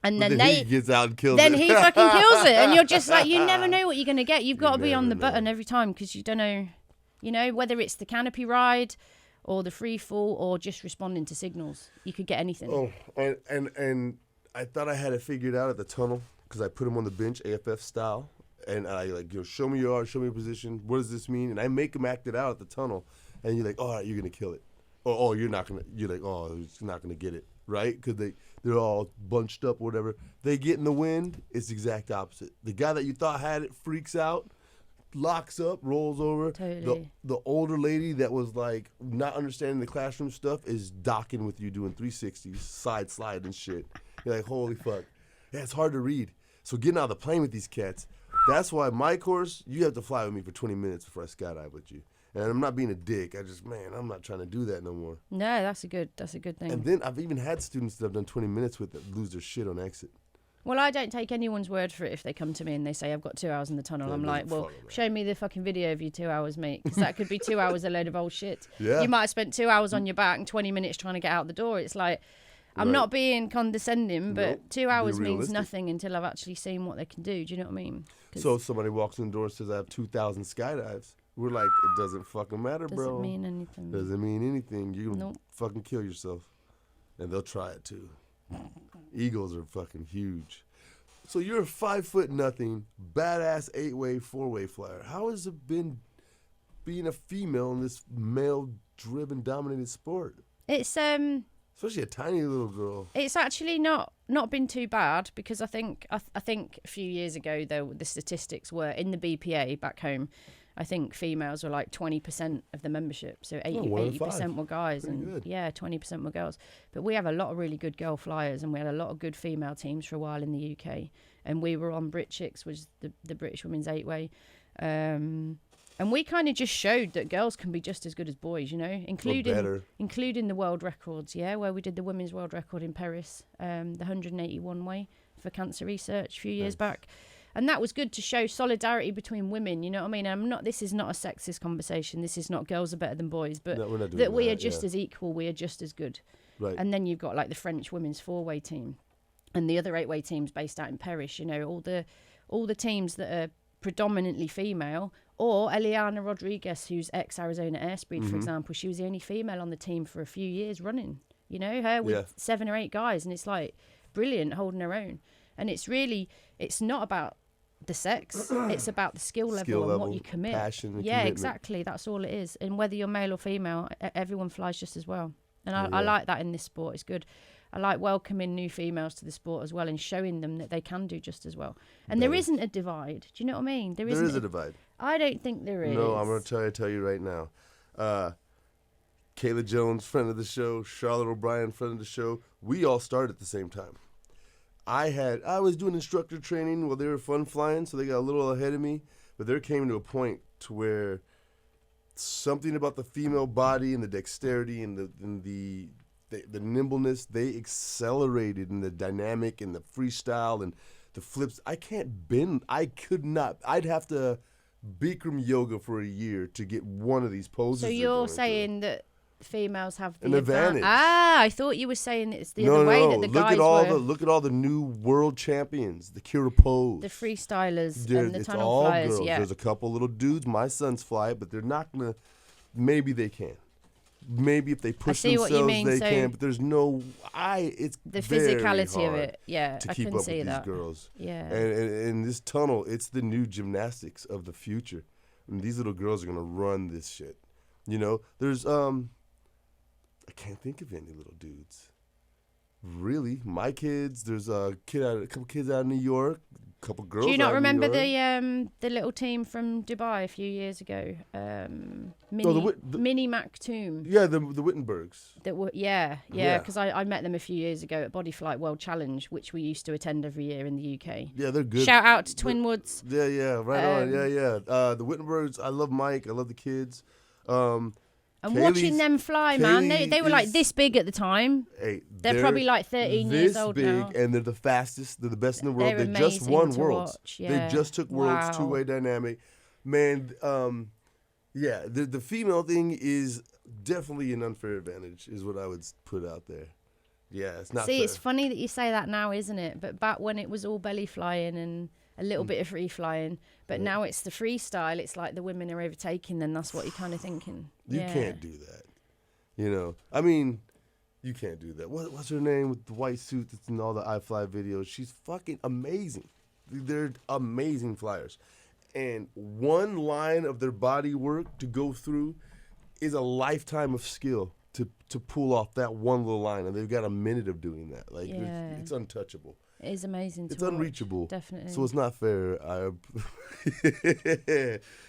Speaker 3: And
Speaker 2: But
Speaker 3: then
Speaker 2: he gets out and kills
Speaker 3: then
Speaker 2: it.
Speaker 3: he fucking kills it, and you're just like, you never know what you're going to get. You've got to be on the
Speaker 2: never
Speaker 3: button
Speaker 2: know.
Speaker 3: every time because you don't know, whether it's the canopy ride or the free fall or just responding to signals. You could get anything.
Speaker 2: Oh, and I thought I had it figured out at the tunnel because I put him on the bench, AFF style, and I show me your arm, show me your position. What does this mean? And I make him act it out at the tunnel, and you're like, all right, you're gonna kill it, or you're not gonna. You're like, he's not gonna get it, right? Because they're all bunched up or whatever. They get in the wind, it's the exact opposite. The guy that you thought had it freaks out, locks up, rolls over.
Speaker 3: Totally.
Speaker 2: The older lady that was like not understanding the classroom stuff is docking with you doing 360s, side slide and shit. You're like, holy fuck. Yeah, it's hard to read. So getting out of the plane with these cats, that's why my course, you have to fly with me for 20 minutes before I skydive with you. And I'm not being a dick. I'm not trying to do that no more.
Speaker 3: No, that's a good thing.
Speaker 2: And then I've even had students that I've done 20 minutes with that lose their shit on exit.
Speaker 3: Well, I don't take anyone's word for it if they come to me and they say, I've got 2 hours in the tunnel.
Speaker 2: Yeah,
Speaker 3: I'm
Speaker 2: it
Speaker 3: like,
Speaker 2: doesn't
Speaker 3: well,
Speaker 2: follow that.
Speaker 3: show me the fucking video of your 2 hours, mate. Because that could be 2 hours a load of old shit.
Speaker 2: Yeah.
Speaker 3: You might have spent 2 hours on your back and 20 minutes trying to get out the door. It's like, I'm
Speaker 2: Right.
Speaker 3: not being condescending, but
Speaker 2: Nope.
Speaker 3: 2 hours
Speaker 2: Be
Speaker 3: means
Speaker 2: realistic.
Speaker 3: nothing until I've actually seen what they can do. Do you know what I mean? 'Cause
Speaker 2: So if somebody walks in the door and says, I have 2,000 skydives, we're like, it doesn't fucking matter,
Speaker 3: doesn't
Speaker 2: bro.
Speaker 3: mean anything.
Speaker 2: Doesn't mean anything. You're going to
Speaker 3: Nope.
Speaker 2: fucking kill yourself. And they'll try it too. Eagles are fucking huge. So you're a 5'0", badass 8-way, 4-way flyer. How has it been being a female in this male-driven, dominated sport?
Speaker 3: It's
Speaker 2: Especially a tiny little girl.
Speaker 3: It's actually not been too bad because I think a few years ago though the statistics were in the BPA back home. I think females were like 20% of the membership, so 80% were guys,
Speaker 2: Pretty
Speaker 3: and
Speaker 2: good.
Speaker 3: 20% were girls. But we have a lot of really good girl flyers, and we had a lot of good female teams for a while in the UK. And we were on Britchicks, which is the British Women's 8-way. And we kind of just showed that girls can be just as good as boys, including the world records, where we did the women's world record in Paris, the 181 way for cancer research a few years back. And that was good to show solidarity between women, you know what I mean? This is not a sexist conversation. This is not girls are better than boys, but
Speaker 2: No, we're not doing
Speaker 3: that we are
Speaker 2: that,
Speaker 3: just
Speaker 2: yeah.
Speaker 3: as equal, we are just as good.
Speaker 2: Right.
Speaker 3: And then you've got like the French women's 4-way team and the other 8-way teams based out in Paris, all the teams that are predominantly female, or Eliana Rodriguez, who's ex-Arizona Airspeed, for example. She was the only female on the team for a few years running, her with 7 or 8 guys, and it's like brilliant holding her own. And it's not about the sex, it's about the skill level and what you commit.
Speaker 2: Passion and
Speaker 3: yeah,
Speaker 2: commitment.
Speaker 3: exactly, that's all it is. And whether you're male or female, everyone flies just as well. And I like that in this sport. It's good. I like welcoming new females to the sport as well and showing them that they can do just as well. And there isn't a divide. Do you know what I mean? There is
Speaker 2: a divide.
Speaker 3: I don't think there is.
Speaker 2: No, I'm going to tell you right now. Kayla Jones, friend of the show, Charlotte O'Brien, friend of the show. We all started at the same time. I was doing instructor training while they were fun flying, so they got a little ahead of me. But there came to a point to where something about the female body and the dexterity and the nimbleness, they accelerated in the dynamic and the freestyle and the flips. I can't bend. I could not. I'd have to Bikram yoga for a year to get one of these poses.
Speaker 3: So you're saying that females have the
Speaker 2: an advantage.
Speaker 3: I thought you were saying it's the other way that the guys
Speaker 2: Look at all the new world champions, the Kira pose,
Speaker 3: the freestylers, and the
Speaker 2: it's
Speaker 3: tunnel
Speaker 2: all
Speaker 3: flyers.
Speaker 2: girls.
Speaker 3: Yeah,
Speaker 2: There's a couple little dudes. My sons fly it, but they're not gonna. Maybe they can. Maybe if they push themselves, they can. But there's no. It's
Speaker 3: the
Speaker 2: very
Speaker 3: physicality
Speaker 2: hard
Speaker 3: of it. Yeah,
Speaker 2: to
Speaker 3: I
Speaker 2: keep
Speaker 3: can
Speaker 2: up
Speaker 3: see
Speaker 2: with
Speaker 3: that.
Speaker 2: these girls.
Speaker 3: Yeah,
Speaker 2: And this tunnel, it's the new gymnastics of the future. And these little girls are gonna run this shit. You know, there's I can't think of any little dudes. Really, my kids. There's a couple kids out of New York, a couple girls.
Speaker 3: Do you not remember
Speaker 2: the
Speaker 3: little team from Dubai a few years ago? Mini Maktoum.
Speaker 2: Yeah, the Wittenbergs.
Speaker 3: Yeah, because I met them a few years ago at Body Flight World Challenge, which we used to attend every year in the UK.
Speaker 2: Yeah, they're good.
Speaker 3: Shout out to Twin Woods.
Speaker 2: Yeah, right on. Yeah. The Wittenbergs. I love Mike. I love the kids.
Speaker 3: And watching them fly, man, they were like this big at the time.
Speaker 2: Hey,
Speaker 3: they're probably like 13 years old now.
Speaker 2: And they're the fastest. They're the best in the world.
Speaker 3: They're
Speaker 2: they just won
Speaker 3: amazing to
Speaker 2: Worlds.
Speaker 3: watch, yeah.
Speaker 2: They just took Worlds, two-way dynamic. Man, yeah, the female thing is definitely an unfair advantage, is what I would put out there. Yeah, it's not fair.
Speaker 3: It's funny that you say that now, isn't it? But back when it was all belly flying and a little bit of free flying, but now it's the freestyle. It's like the women are overtaking them. That's what you're kind of thinking.
Speaker 2: You can't do that. You know, I mean, you can't do that. What's her name with the white suit that's in all the iFly videos? She's fucking amazing. They're amazing flyers. And one line of their body work to go through is a lifetime of skill to pull off that one little line. And they've got a minute of doing that. Like, it's untouchable.
Speaker 3: It is amazing.
Speaker 2: It's
Speaker 3: to
Speaker 2: unreachable.
Speaker 3: watch, definitely.
Speaker 2: So it's not fair.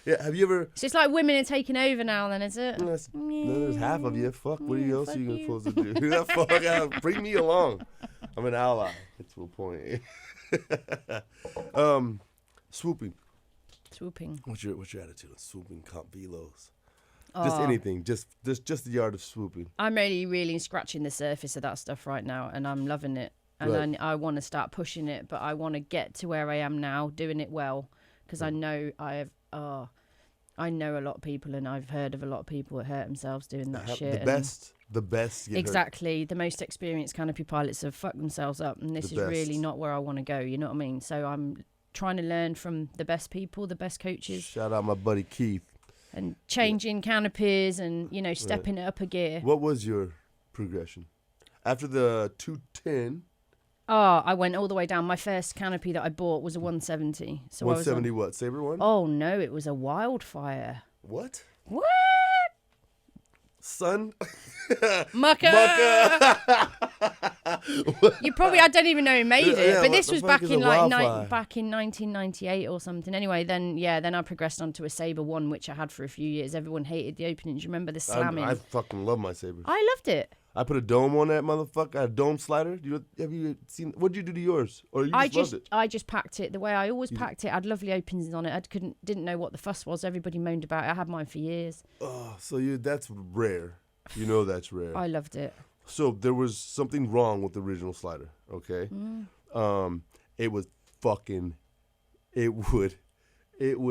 Speaker 2: Yeah. Have you ever?
Speaker 3: So it's like women are taking over now, then, is it?
Speaker 2: No, there's half of you. Fuck. What else are you supposed to do? Fuck out. Bring me along. I'm an ally. It's to a point. Swooping. What's your attitude on swooping, comp velos? Just anything. Just the art of swooping.
Speaker 3: I'm really scratching the surface of that stuff right now, and I'm loving it. And I want to start pushing it, but I want to get to where I am now, doing it well, because I know I know a lot of people, and I've heard of a lot of people that hurt themselves doing that shit.
Speaker 2: The best.
Speaker 3: Exactly. The most experienced canopy pilots have fucked themselves up, and this is really not where I want to go. You know what I mean? So I'm trying to learn from the best people, the best coaches.
Speaker 2: Shout out my buddy Keith.
Speaker 3: And changing canopies and, stepping it up a gear.
Speaker 2: What was your progression? After the 210...
Speaker 3: I went all the way down. My first canopy that I bought was a 170. So
Speaker 2: 170 what? Sabre one?
Speaker 3: Oh, no, it was a Wildfire.
Speaker 2: What?
Speaker 3: Son? Mucker! I don't even know who made it, but this was back in 1998 or something. Anyway, then I progressed onto a Sabre 1, which I had for a few years. Everyone hated the opening. Do you remember the slamming?
Speaker 2: I fucking love my Sabres.
Speaker 3: I loved it.
Speaker 2: I put a dome on that motherfucker. I had a dome slider. Have you seen? What did you do to yours? Or you loved it?
Speaker 3: I just packed it the way I always packed it. I had lovely openings on it. I didn't know what the fuss was. Everybody moaned about it. I had mine for years.
Speaker 2: Oh, so that's rare. You know that's rare.
Speaker 3: I loved it.
Speaker 2: So there was something wrong with the original slider. Okay, it was fucking. It would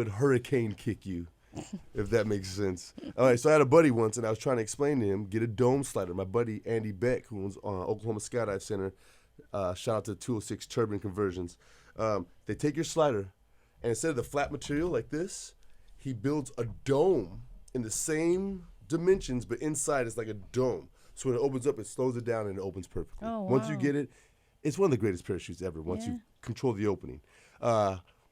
Speaker 2: hurricane kick you. If that makes sense. All right, so I had a buddy once, and I was trying to explain to him, get a dome slider. My buddy Andy Beck, who owns Oklahoma Skydive Center, shout out to 206 Turbine Conversions. They take your slider, and instead of the flat material like this, he builds a dome in the same dimensions, but inside it's like a dome. So when it opens up, it slows it down, and it opens perfectly.
Speaker 3: Oh, wow.
Speaker 2: Once you get it, it's one of the greatest parachutes ever, once you control the opening.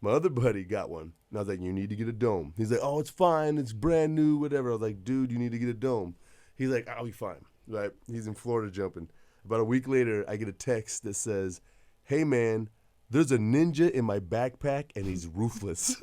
Speaker 2: My other buddy got one, and I was like, you need to get a dome. He's like, oh, it's fine. It's brand new, whatever. I was like, dude, you need to get a dome. He's like, I'll be fine, right? He's in Florida jumping. About a week later, I get a text that says, hey, man, there's a ninja in my backpack, and he's ruthless.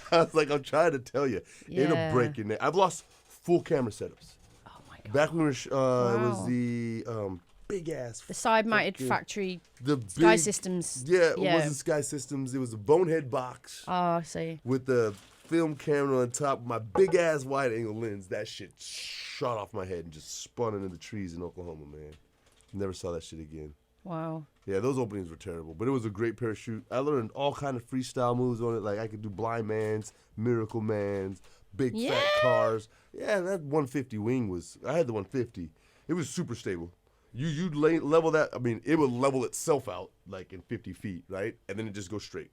Speaker 2: I was like, I'm trying to tell you. It'll break your neck. I've lost full camera setups.
Speaker 3: Oh my god.
Speaker 2: Back when we were, it was
Speaker 3: Wow.
Speaker 2: the big ass.
Speaker 3: The side-mounted
Speaker 2: fucking-
Speaker 3: factory
Speaker 2: The
Speaker 3: Sky
Speaker 2: big,
Speaker 3: Systems.
Speaker 2: Yeah, it
Speaker 3: Yeah.
Speaker 2: wasn't Sky Systems. It was a bonehead box
Speaker 3: Oh, I see.
Speaker 2: with the film camera on top. My big ass wide angle lens. That shit shot off my head and just spun into the trees in Oklahoma, man. Never saw that shit again.
Speaker 3: Wow.
Speaker 2: Yeah, those openings were terrible, but it was a great parachute. I learned all kind of freestyle moves on it. Like I could do blind mans, miracle mans, big fat
Speaker 3: Yeah.
Speaker 2: cars. Yeah, that 150 wing was. I had the 150. It was super stable. You level that. I mean, it would level itself out like in 50 feet, right? And then it just goes straight.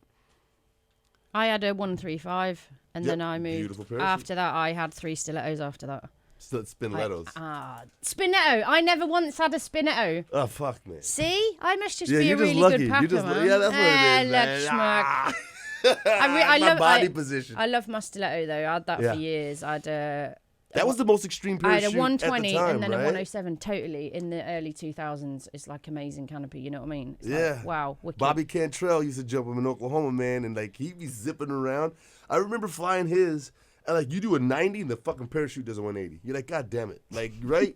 Speaker 3: I had a 135, and
Speaker 2: Yep,
Speaker 3: then I moved.
Speaker 2: beautiful parachute.
Speaker 3: After that, I had 3 stilettos after that.
Speaker 2: Spinlettos.
Speaker 3: Spinetto. I never once had a spinetto.
Speaker 2: Oh fuck, man.
Speaker 3: See? I must just
Speaker 2: Yeah,
Speaker 3: be a
Speaker 2: you're just
Speaker 3: really
Speaker 2: lucky.
Speaker 3: good packer, man.
Speaker 2: Yeah, that's what it is,
Speaker 3: look,
Speaker 2: man.
Speaker 3: schmuck.
Speaker 2: Ah.
Speaker 3: I
Speaker 2: My
Speaker 3: love
Speaker 2: body position.
Speaker 3: I love my stiletto though. I had that
Speaker 2: Yeah.
Speaker 3: for years.
Speaker 2: That was the most extreme
Speaker 3: I had
Speaker 2: parachute
Speaker 3: a 120
Speaker 2: at the time,
Speaker 3: and then
Speaker 2: right?
Speaker 3: a 107. Totally in the early 2000s. It's like amazing canopy. You know what I mean? It's
Speaker 2: Yeah.
Speaker 3: Like, wow. Wicked.
Speaker 2: Bobby Cantrell used to jump him in Oklahoma, man, and like he'd be zipping around. I remember flying his, and like you do a 90 and the fucking parachute does a 180. You're like, God damn it. Like, right?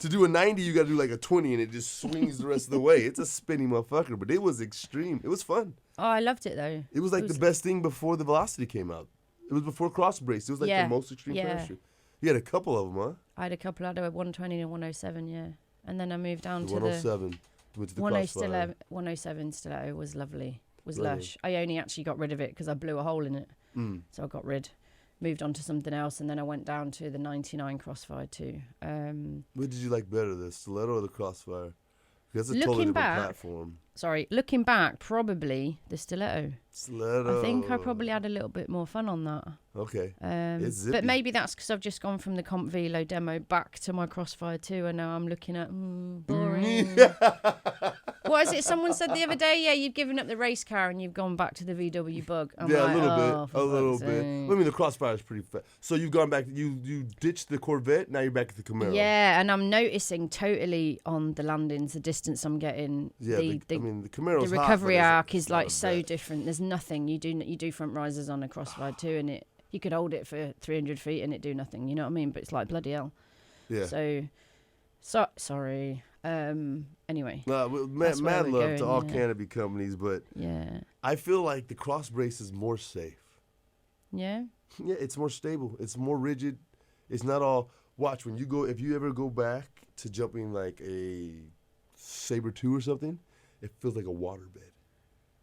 Speaker 2: To do a 90, you got to do like a 20 and it just swings the rest of the way. It's a spinny motherfucker, but it was extreme. It was fun.
Speaker 3: Oh, I loved it though.
Speaker 2: It was like the best thing before the Velocity came out. It was before cross brace. It was like
Speaker 3: Yeah.
Speaker 2: the most extreme
Speaker 3: Yeah.
Speaker 2: parachute. You had a couple of them, huh?
Speaker 3: I had a couple. I had a 120 and a 107. Yeah, and then I moved down
Speaker 2: The
Speaker 3: to the
Speaker 2: 107 went to the
Speaker 3: 107
Speaker 2: Crossfire.
Speaker 3: 107 stiletto was lovely. Was
Speaker 2: Lovely.
Speaker 3: lush. I only actually got rid of it because I blew a hole in it.
Speaker 2: Mm.
Speaker 3: So I got rid. Moved on to something else, and then I went down to the 99 Crossfire too.
Speaker 2: What did you like better, the stiletto or the Crossfire? That's a totally
Speaker 3: Looking
Speaker 2: different
Speaker 3: back,
Speaker 2: platform.
Speaker 3: Sorry, looking back, probably the stiletto.
Speaker 2: Stiletto.
Speaker 3: I think I probably had a little bit more fun on that.
Speaker 2: Okay. It's zippy.
Speaker 3: But maybe that's because I've just gone from the Comp Velo demo back to my Crossfire 2, and now I'm looking at boring. What is it? Someone said the other day, yeah, you've given up the race car and you've gone back to the VW Bug. I'm
Speaker 2: Yeah,
Speaker 3: like,
Speaker 2: a little
Speaker 3: oh,
Speaker 2: bit.
Speaker 3: for
Speaker 2: A little
Speaker 3: fuck's
Speaker 2: bit.
Speaker 3: sake.
Speaker 2: I mean, the Crossfire is pretty fast. So you've gone back, you ditched the Corvette, now you're back at the Camaro.
Speaker 3: Yeah, and I'm noticing totally on the landings, the distance I'm getting.
Speaker 2: Yeah,
Speaker 3: the
Speaker 2: Camaro's
Speaker 3: the
Speaker 2: hot,
Speaker 3: recovery
Speaker 2: but
Speaker 3: arc
Speaker 2: it's
Speaker 3: is
Speaker 2: not
Speaker 3: like
Speaker 2: a
Speaker 3: so
Speaker 2: bet.
Speaker 3: different. There's nothing. You do front risers on a Crossfire 2, and you could hold it for 300 feet and it do nothing. You know what I mean? But it's like bloody hell.
Speaker 2: Yeah.
Speaker 3: So sorry. Anyway.
Speaker 2: Mad
Speaker 3: where
Speaker 2: love
Speaker 3: we're
Speaker 2: to all
Speaker 3: going, yeah.
Speaker 2: canopy companies, but
Speaker 3: Yeah.
Speaker 2: I feel like the cross brace is more safe.
Speaker 3: Yeah.
Speaker 2: Yeah, it's more stable. It's more rigid. It's not all. Watch when you go. If you ever go back to jumping like a Saber 2 or something, it feels like a waterbed.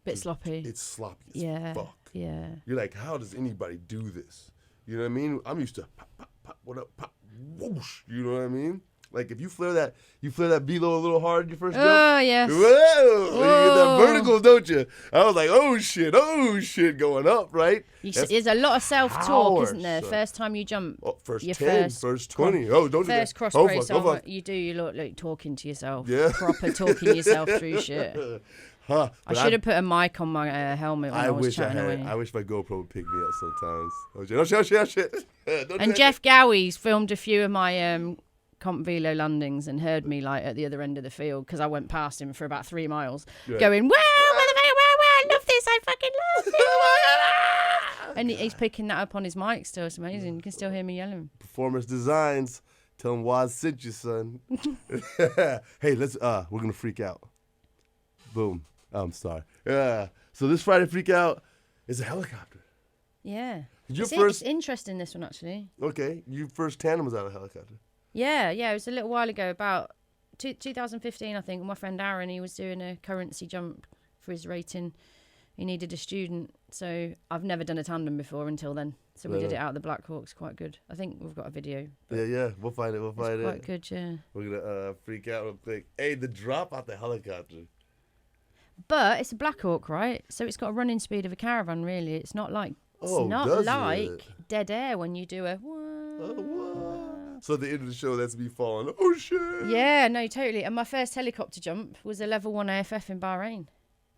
Speaker 3: Bit sloppy.
Speaker 2: It's sloppy as
Speaker 3: Yeah.
Speaker 2: fuck.
Speaker 3: Yeah.
Speaker 2: You're like, how does anybody do this? You know what I mean? I'm used to pop, pop, pop, what up, pop, whoosh. You know what I mean? Like if you flare that velo a little hard your first jump.
Speaker 3: Oh yes.
Speaker 2: Whoa! You get that
Speaker 3: Whoa.
Speaker 2: vertical, don't you? I was like, oh shit, going up, right?
Speaker 3: There's a lot of self-talk,
Speaker 2: power,
Speaker 3: isn't there?
Speaker 2: son.
Speaker 3: First time you jump,
Speaker 2: Oh, first
Speaker 3: your
Speaker 2: 10, first 20. Oh, don't do that.
Speaker 3: first cross
Speaker 2: Oh,
Speaker 3: brace
Speaker 2: fuck, oh,
Speaker 3: on,
Speaker 2: fuck.
Speaker 3: you look like talking to yourself.
Speaker 2: Yeah.
Speaker 3: Proper talking yourself through shit.
Speaker 2: Huh?
Speaker 3: I should have put a mic on my helmet when I was
Speaker 2: wish I
Speaker 3: chatting
Speaker 2: had.
Speaker 3: away.
Speaker 2: I wish my GoPro would pick me up sometimes. Oh shit! Don't do
Speaker 3: And
Speaker 2: that.
Speaker 3: Jeff Gowie's filmed a few of my Comp Velo landings and heard me like at the other end of the field because I went past him for about 3 miles,
Speaker 2: Yeah.
Speaker 3: going, "Wow, I love this! I fucking love it!" And he's picking that up on his mic still. It's amazing. You can still hear me yelling.
Speaker 2: Performance Designs. Tell him Waz sent you, son. Hey, we're gonna freak out. Boom. I'm sorry. Yeah. So this Friday freak out is a helicopter.
Speaker 3: Yeah.
Speaker 2: Your
Speaker 3: It's
Speaker 2: first.
Speaker 3: interesting, this one, actually.
Speaker 2: Okay. Your first tandem was out of a helicopter.
Speaker 3: Yeah. It was a little while ago, about 2015, I think. My friend Aaron, he was doing a currency jump for his rating. He needed a student. So I've never done a tandem before until then. So we did it out of the Black Hawks. Quite good. I think we've got a video.
Speaker 2: Yeah. We'll find it.
Speaker 3: It's quite good, yeah.
Speaker 2: We're gonna freak out real quick. Hey, the drop out the helicopter.
Speaker 3: But it's a Black Hawk, right? So it's got a running speed of a caravan, really. It's not like
Speaker 2: does
Speaker 3: like
Speaker 2: it?
Speaker 3: dead air when you do a.
Speaker 2: So at the end of the show, that's me falling. Oh shit!
Speaker 3: Yeah, no, totally. And my first helicopter jump was a level 1 AFF in Bahrain.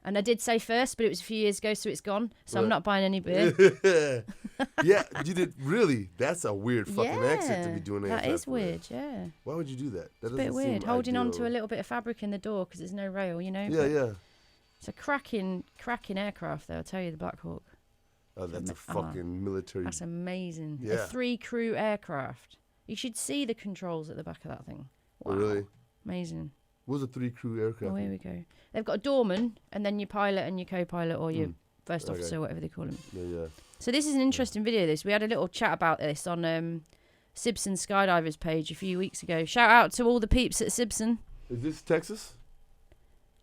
Speaker 3: And I did say first, but it was a few years ago, so it's gone. So I'm not buying any beer.
Speaker 2: Yeah, you did really. That's a weird fucking exit to be doing
Speaker 3: that
Speaker 2: AFF
Speaker 3: is
Speaker 2: with.
Speaker 3: weird, yeah.
Speaker 2: Why would you do that? That
Speaker 3: It's a bit
Speaker 2: doesn't seem
Speaker 3: weird. Holding on to
Speaker 2: ideal.
Speaker 3: a little bit of fabric in the door because there's no rail, you know?
Speaker 2: Yeah,
Speaker 3: But
Speaker 2: yeah.
Speaker 3: it's a cracking aircraft, though, I'll tell you, the Black Hawk.
Speaker 2: Oh, that's a fucking military.
Speaker 3: That's amazing.
Speaker 2: Yeah.
Speaker 3: A 3-crew aircraft. You should see the controls at the back of that thing. Wow.
Speaker 2: Oh, really?
Speaker 3: Amazing.
Speaker 2: What was a 3-crew aircraft?
Speaker 3: Oh, here we go. They've got a doorman and then your pilot and your co-pilot or your first officer, whatever they call him.
Speaker 2: Yeah.
Speaker 3: So this is an interesting video, this. We had a little chat about this on Sibson Skydivers page a few weeks ago. Shout out to all the peeps at Sibson.
Speaker 2: Is this Texas?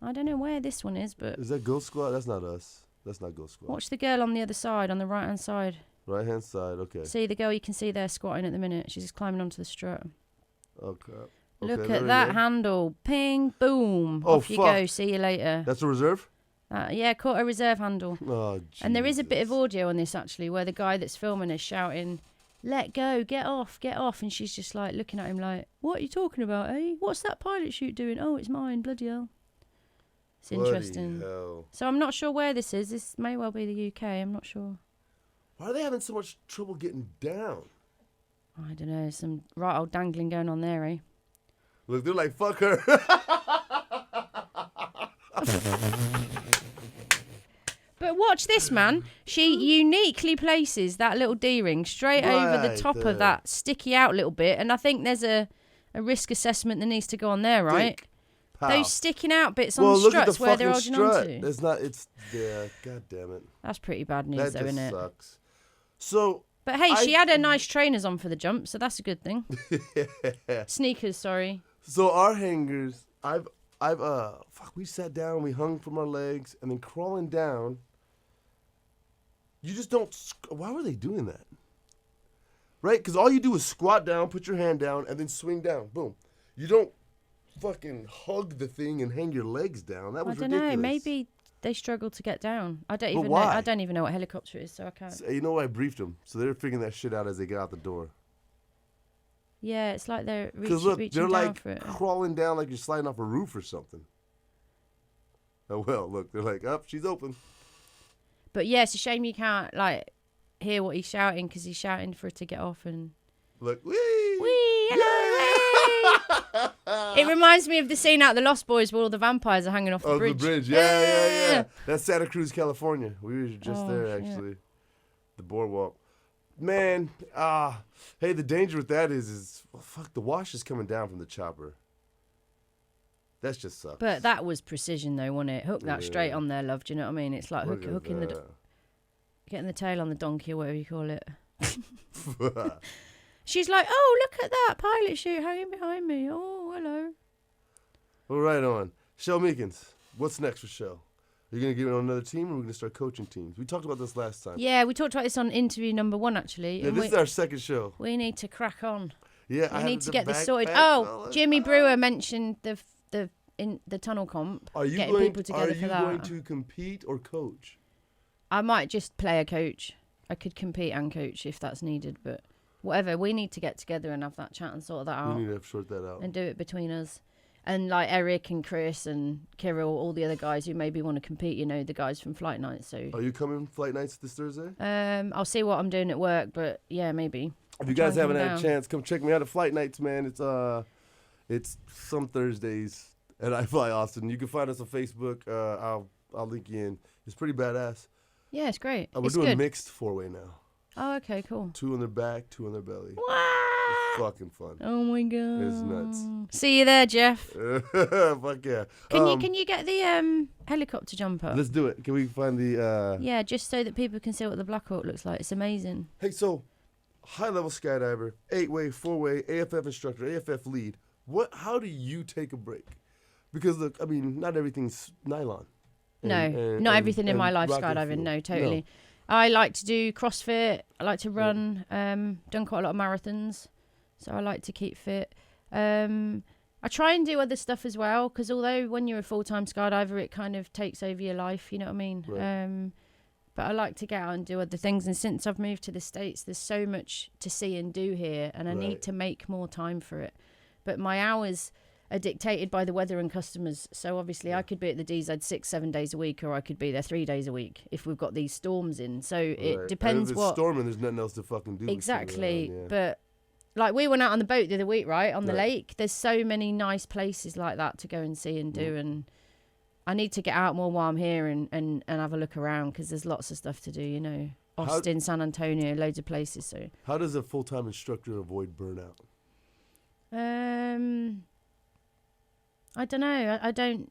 Speaker 3: I don't know where this one is, but...
Speaker 2: Is that Ghost Squad? That's not us. That's not Ghost Squad.
Speaker 3: Watch the girl on the other side, on the right-hand side.
Speaker 2: Right-hand side, okay.
Speaker 3: See the girl you can see there squatting at the minute. She's just climbing onto the strut.
Speaker 2: Oh, crap.
Speaker 3: Look
Speaker 2: Okay,
Speaker 3: at that handle. Ping, boom.
Speaker 2: Oh,
Speaker 3: Off you go. See you later.
Speaker 2: That's a reserve?
Speaker 3: Yeah, caught a reserve handle.
Speaker 2: Oh,
Speaker 3: and there is a bit of audio on this, actually, where the guy that's filming is shouting, let go, get off. And she's just like looking at him like, what are you talking about, eh? What's that pilot chute doing? Oh, it's mine. Bloody hell. It's interesting.
Speaker 2: Bloody hell.
Speaker 3: So I'm not sure where this is. This may well be the UK. I'm not sure.
Speaker 2: Why are they having so much trouble getting down?
Speaker 3: I don't know. Some right old dangling going on there, eh?
Speaker 2: Look, they're like, fuck her.
Speaker 3: But watch this, man. She uniquely places that little D-ring straight over the top of that sticky out little bit. And I think there's a risk assessment that needs to go on there, right? Those sticking out bits on the struts where they're holding on to.
Speaker 2: It's not, yeah, god damn it.
Speaker 3: That's pretty bad news, though, isn't it?
Speaker 2: That sucks. So...
Speaker 3: But hey, she had her nice trainers on for the jump, so that's a good thing. Sneakers, sorry.
Speaker 2: So our hangers, we sat down, we hung from our legs, and then crawling down, you just don't, why were they doing that? Right? Because all you do is squat down, put your hand down, and then swing down. Boom. You don't fucking hug the thing and hang your legs down. That was ridiculous.
Speaker 3: I don't know, maybe they struggle to get down. I don't even know what helicopter is, so I can't.
Speaker 2: So, you know what? I briefed them, so they're figuring that shit out as they get out the door.
Speaker 3: Yeah, it's like they're reaching
Speaker 2: Because look, they're like
Speaker 3: for it.
Speaker 2: crawling down like you're sliding off a roof or something. Oh well, look, they're like, she's open.
Speaker 3: But yeah, it's a shame you can't like hear what he's shouting because he's shouting for it to get off and.
Speaker 2: Look, wee,
Speaker 3: hello, wee. It reminds me of the scene out The Lost Boys where all the vampires are hanging off the bridge.
Speaker 2: The bridge, yeah. That's Santa Cruz, California. We were just there actually.
Speaker 3: Shit.
Speaker 2: The boardwalk. Man, hey, the danger with that is the wash is coming down from the chopper. That just sucks.
Speaker 3: But that was precision, though, wasn't it? Hook that straight on there, love. Do you know what I mean? It's like hooking getting the tail on the donkey or whatever you call it. She's like, oh, look at that pilot chute hanging behind me. Oh, hello.
Speaker 2: Well, right on. Shell Meakins, what's next for Shell? Are you going to get on another team or are we going to start coaching teams? We talked about this last time.
Speaker 3: Yeah, we talked about this on interview number 1, actually.
Speaker 2: Yeah, this is our second show.
Speaker 3: We need to crack on.
Speaker 2: Yeah,
Speaker 3: we need to get this sorted. Oh, Jimmy Brewer mentioned the tunnel comp. Getting people together for that.
Speaker 2: Are you going to compete or coach?
Speaker 3: I might just play a coach. I could compete and coach if that's needed, but whatever. We need to get together and have that chat and sort that out.
Speaker 2: We need to sort that out.
Speaker 3: And do it between us. And like Eric and Chris and Kirill, all the other guys who maybe want to compete, the guys from Flight Nights. So
Speaker 2: are you coming Flight Nights this Thursday?
Speaker 3: I'll see what I'm doing at work, but yeah, maybe.
Speaker 2: If you guys haven't had a chance, come check me out at Flight Nights, man. It's some Thursdays, and I fly Austin. You can find us on Facebook. I'll link you in. It's pretty badass.
Speaker 3: Yeah, it's great.
Speaker 2: We're doing mixed 4-way now.
Speaker 3: Oh, okay, cool.
Speaker 2: 2 on their back, 2 on their belly.
Speaker 3: Wow.
Speaker 2: It's fucking fun.
Speaker 3: Oh my god.
Speaker 2: It's nuts.
Speaker 3: See you there, Jeff.
Speaker 2: Fuck yeah.
Speaker 3: Can you get the helicopter jumper?
Speaker 2: Let's do it. Can we find the
Speaker 3: Yeah, just so that people can see what the Black Hawk looks like. It's amazing.
Speaker 2: Hey, so high-level skydiver, 8-way, 4-way, AFF instructor, AFF lead. How do you take a break? Because look, I mean, not everything's nylon.
Speaker 3: Not everything in my life skydiving. No, totally. No. I like to do CrossFit. I like to run. Done quite a lot of marathons, so I like to keep fit. I try and do other stuff as well, because although when you're a full-time skydiver, it kind of takes over your life. You know what I mean? Right. But I like to get out and do other things. And since I've moved to the States, there's so much to see and do here, and I need to make more time for it. But my hours are dictated by the weather and customers. So obviously I could be at the DZ 6-7 days a week, or I could be there 3 days a week if we've got these storms in. So it depends. And if it's
Speaker 2: storming, there's nothing else to fucking do.
Speaker 3: Exactly. But like we went out on the boat the other week, right, on the lake. There's so many nice places like that to go and see and do. And I need to get out more while I'm here and have a look around, because there's lots of stuff to do, Austin, San Antonio, loads of places. So
Speaker 2: how does a full-time instructor avoid burnout?
Speaker 3: I don't know. I don't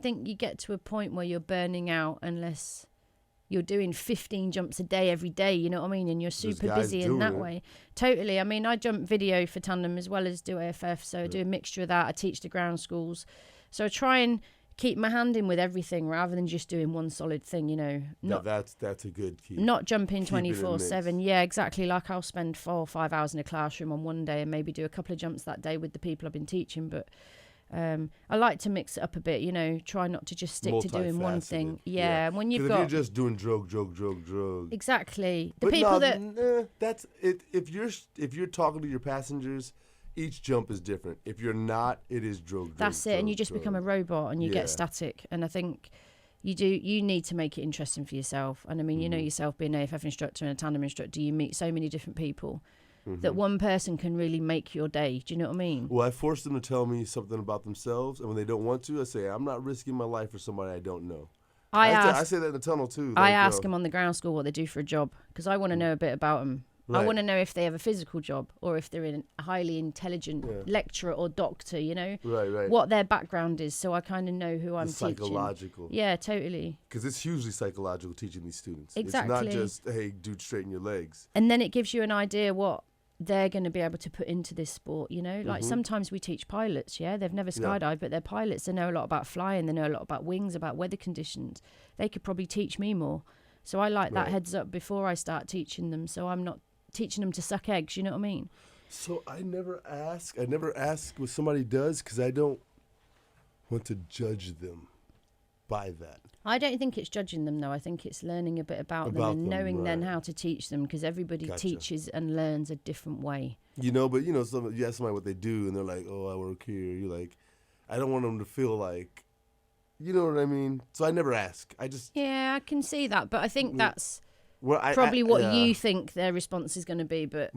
Speaker 3: think you get to a point where you're burning out unless you're doing 15 jumps a day every day, you know what I mean? And you're super busy in that way. Totally. I mean, I jump video for tandem as well as do AFF, so I do a mixture of that. I teach the ground schools. So I try and keep my hand in with everything rather than just doing one solid thing, you know.
Speaker 2: That's a good key.
Speaker 3: Not jumping 24/7. Yeah, exactly. Like I'll spend 4 or 5 hours in a classroom on one day and maybe do a couple of jumps that day with the people I've been teaching, but I like to mix it up a bit, you know, try not to just stick to doing one thing. Yeah, and when you've got...
Speaker 2: if you're just doing drug.
Speaker 3: Exactly.
Speaker 2: That's it. If you're talking to your passengers, each jump is different. If you're not, it is drug.
Speaker 3: That's it, and you just become a robot and you get static. And I think you need to make it interesting for yourself. And I mean, you know yourself, being an AFF instructor and a tandem instructor, you meet so many different people. That one person can really make your day. Do you know what I mean?
Speaker 2: Well, I force them to tell me something about themselves, and when they don't want to, I say, I'm not risking my life for somebody I don't know. I say that in the tunnel, too.
Speaker 3: I ask them on the ground school what they do for a job, because I want to know a bit about them. Right. I want to know if they have a physical job, or if they're a highly intelligent lecturer or doctor, you know?
Speaker 2: Right.
Speaker 3: What their background is, so I kind of know who I'm teaching.
Speaker 2: Psychological.
Speaker 3: Yeah, totally.
Speaker 2: Because it's hugely psychological teaching these students.
Speaker 3: Exactly.
Speaker 2: It's not just, hey, dude, straighten your legs.
Speaker 3: And then it gives you an idea what they're going to be able to put into this sport, you know? Like sometimes we teach pilots, they've never skydived, but they're pilots. They know a lot about flying. They know a lot about wings, about weather conditions. They could probably teach me more. So I like that heads up before I start teaching them, so I'm not teaching them to suck eggs, you know what I mean?
Speaker 2: So I never ask what somebody does, because I don't want to judge them by that.
Speaker 3: I don't think it's judging them, though. I think it's learning a bit about them and knowing then how to teach them, because everybody teaches and learns a different way.
Speaker 2: You know, but you ask somebody what they do, and they're like, oh, I work here. You're like, I don't want them to feel like, you know what I mean? So I never ask.
Speaker 3: Yeah, I can see that, but I think that's probably what you think their response is going to be, but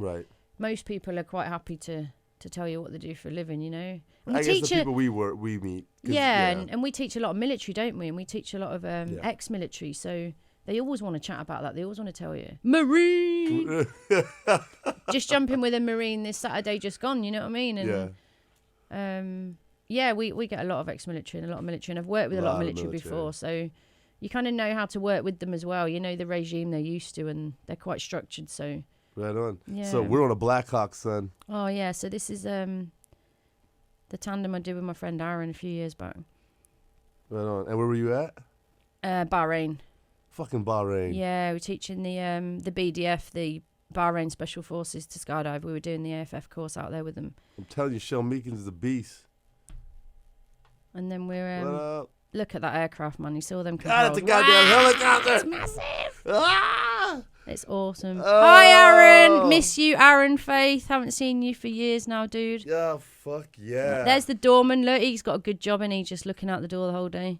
Speaker 3: most people are quite happy to tell you what they do for a living, you know. And
Speaker 2: I guess the people we meet.
Speaker 3: And we teach a lot of military, don't we? And we teach a lot of ex-military, so they always want to chat about that. They always want to tell you. Marine! Just jumping with a Marine this Saturday just gone, you know what I mean? And we get a lot of ex-military and a lot of military, and I've worked with a lot of military before, so you kind of know how to work with them as well. You know the regime they're used to, and they're quite structured, so...
Speaker 2: Right on.
Speaker 3: Yeah.
Speaker 2: So we're on a Black Hawk, son.
Speaker 3: Oh, yeah. So this is the tandem I did with my friend Aaron a few years back.
Speaker 2: Right on. And where were you at?
Speaker 3: Bahrain.
Speaker 2: Fucking Bahrain.
Speaker 3: Yeah, we're teaching the BDF, the Bahrain Special Forces, to skydive. We were doing the AFF course out there with them.
Speaker 2: I'm telling you, Meakins is a beast.
Speaker 3: And then we're... look at that aircraft, man. You saw them controls.
Speaker 2: God, it's a goddamn helicopter.
Speaker 3: It's massive.
Speaker 2: Ah!
Speaker 3: It's awesome. Hi, Aaron. Miss you, Aaron Faith. Haven't seen you for years now, dude.
Speaker 2: Yeah, fuck yeah.
Speaker 3: There's the doorman. Look, he's got a good job, and he's just looking out the door the whole day.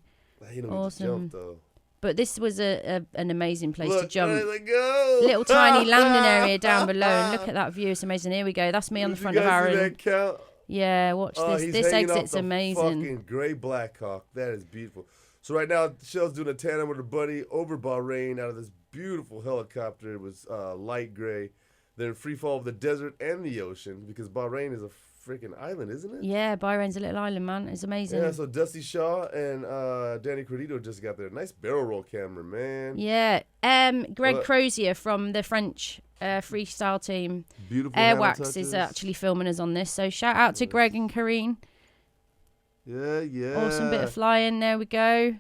Speaker 2: He don't
Speaker 3: awesome.
Speaker 2: Jump, though.
Speaker 3: But this was an amazing place to jump.
Speaker 2: There go.
Speaker 3: Little tiny landing area down below, and look at that view. It's amazing. Here we go. That's me on the front of Aaron.
Speaker 2: See that count?
Speaker 3: Yeah, watch this. This exit's amazing.
Speaker 2: Fucking gray Black Hawk. That is beautiful. So right now, Shell's doing a tandem with her buddy over Bahrain out of this beautiful helicopter. It was light gray. They're in free fall of the desert and the ocean, because Bahrain is a freaking island, isn't it?
Speaker 3: Yeah, Bahrain's a little island, man. It's amazing.
Speaker 2: Yeah, so Dusty Shaw and Danny Credito just got their nice barrel roll camera, man.
Speaker 3: Yeah. Greg Crozier from the French freestyle team.
Speaker 2: Beautiful
Speaker 3: Airwax is actually filming us on this. So shout out to Greg and Kareen.
Speaker 2: Yeah.
Speaker 3: Awesome bit of flying. There we go.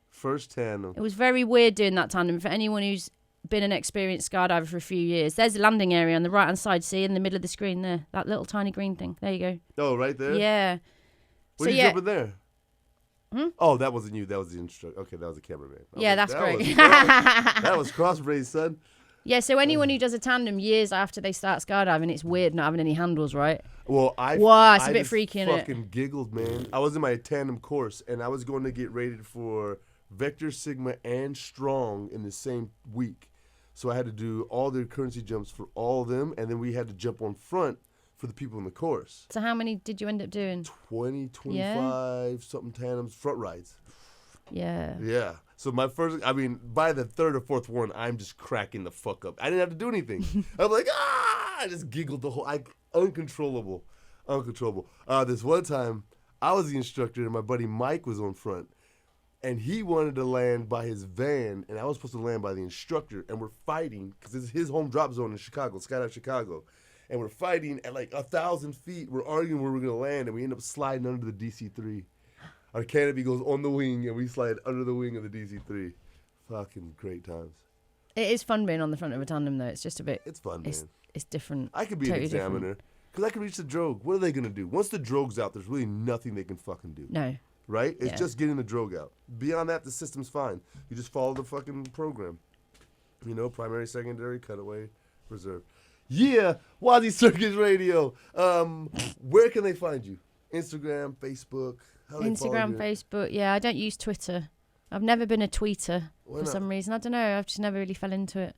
Speaker 2: First tandem.
Speaker 3: It was very weird doing that tandem. For anyone who's been an experienced skydiver for a few years, there's a landing area on the right-hand side. See, in the middle of the screen there. That little tiny green thing. There you go.
Speaker 2: Oh, right there?
Speaker 3: Yeah.
Speaker 2: Where you jumping there? Oh, that wasn't you. That was the instructor. Okay, that was the cameraman.
Speaker 3: That's great.
Speaker 2: That was cross-brace, son.
Speaker 3: Yeah, so anyone who does a tandem years after they start skydiving, it's weird not having any handles, right?
Speaker 2: Well,
Speaker 3: it's a bit freaky, innit?
Speaker 2: I fucking giggled, man. I was in my tandem course, and I was going to get rated for Vector, Sigma, and Strong in the same week. So I had to do all the currency jumps for all of them, and then we had to jump on front for the people in the course.
Speaker 3: So how many did you end up doing?
Speaker 2: 20, 25, something tandems, front rides.
Speaker 3: Yeah.
Speaker 2: Yeah. So my first, by the third or fourth one, I'm just cracking the fuck up. I didn't have to do anything. I'm like, I just giggled the whole, uncontrollable. Uncontrollable. This one time, I was the instructor and my buddy Mike was on front. And he wanted to land by his van, and I was supposed to land by the instructor. And we're fighting, because it's his home drop zone in Chicago, Skydive Chicago. And we're fighting at like 1,000 feet. We're arguing where we're going to land, and we end up sliding under the DC-3. Our canopy goes on the wing, and we slide under the wing of the DC-3. Fucking great times.
Speaker 3: It is fun being on the front of a tandem, though. It's just a bit...
Speaker 2: It's fun, man.
Speaker 3: It's different.
Speaker 2: I could be an examiner, because I can reach the drogue. What are they going to do? Once the drogue's out, there's really nothing they can fucking do.
Speaker 3: No.
Speaker 2: Right? It's just getting the drogue out. Beyond that, the system's fine. You just follow the fucking program. You know, primary, secondary, cutaway, reserve. Yeah, WazzyCircus Radio. Where can they find you? Instagram, Facebook? How they follow
Speaker 3: Instagram,
Speaker 2: you?
Speaker 3: Facebook. Yeah, I don't use Twitter. I've never been a tweeter
Speaker 2: Why
Speaker 3: for
Speaker 2: not?
Speaker 3: some reason. I don't know. I've just never really fell into it.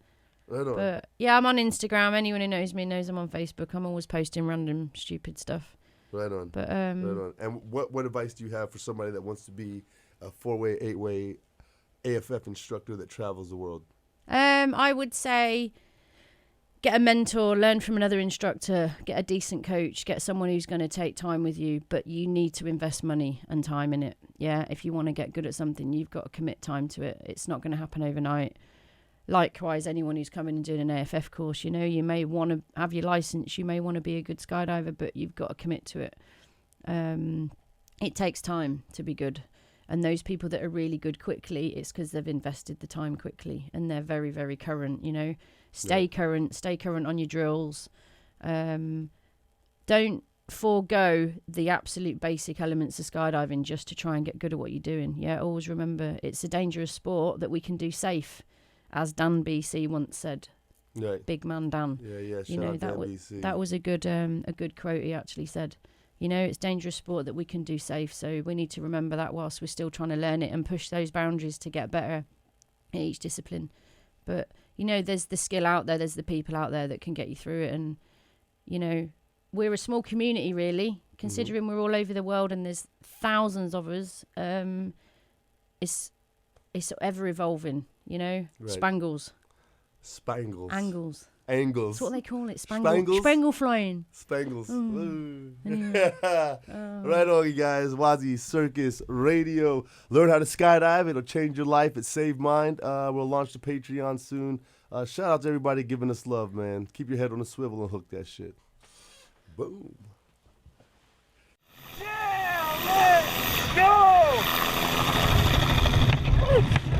Speaker 2: Right on.
Speaker 3: But yeah, I'm on Instagram. Anyone who knows me knows I'm on Facebook. I'm always posting random stupid stuff.
Speaker 2: Right on.
Speaker 3: But
Speaker 2: Right on. And what advice do you have for somebody that wants to be a 4-way, 8-way AFF instructor that travels the world?
Speaker 3: I would say get a mentor, learn from another instructor, get a decent coach, get someone who's going to take time with you, but you need to invest money and time in it. Yeah, if you want to get good at something, you've got to commit time to it. It's not going to happen overnight. Likewise, anyone who's coming and doing an AFF course, you know, you may want to have your license, you may want to be a good skydiver, but you've got to commit to it. It takes time to be good. And those people that are really good quickly, it's because they've invested the time quickly and they're very, very current, you know. Stay current on your drills. Don't forego the absolute basic elements of skydiving just to try and get good at what you're doing. Yeah, always remember it's a dangerous sport that we can do safe, as Dan BC once said.
Speaker 2: Right.
Speaker 3: Big man Dan.
Speaker 2: Yeah.
Speaker 3: You know, that was a good quote he actually said. You know, it's a dangerous sport that we can do safe, so we need to remember that whilst we're still trying to learn it and push those boundaries to get better at each discipline. But, you know, there's the skill out there, there's the people out there that can get you through it. And, you know, we're a small community, really, considering we're all over the world and there's thousands of us. It's ever evolving, you know.
Speaker 2: Right.
Speaker 3: Spangles.
Speaker 2: Angles.
Speaker 3: That's what they call it.
Speaker 2: Spangles?
Speaker 3: Spangle flying.
Speaker 2: Spangles.
Speaker 3: Anyway.
Speaker 2: Right on, you guys. WazzyCircus Radio. Learn how to skydive. It'll change your life. It saved mine. We'll launch the Patreon soon. Shout out to everybody giving us love, man. Keep your head on the swivel and hook that shit. Boom.
Speaker 4: Yeah, let's go!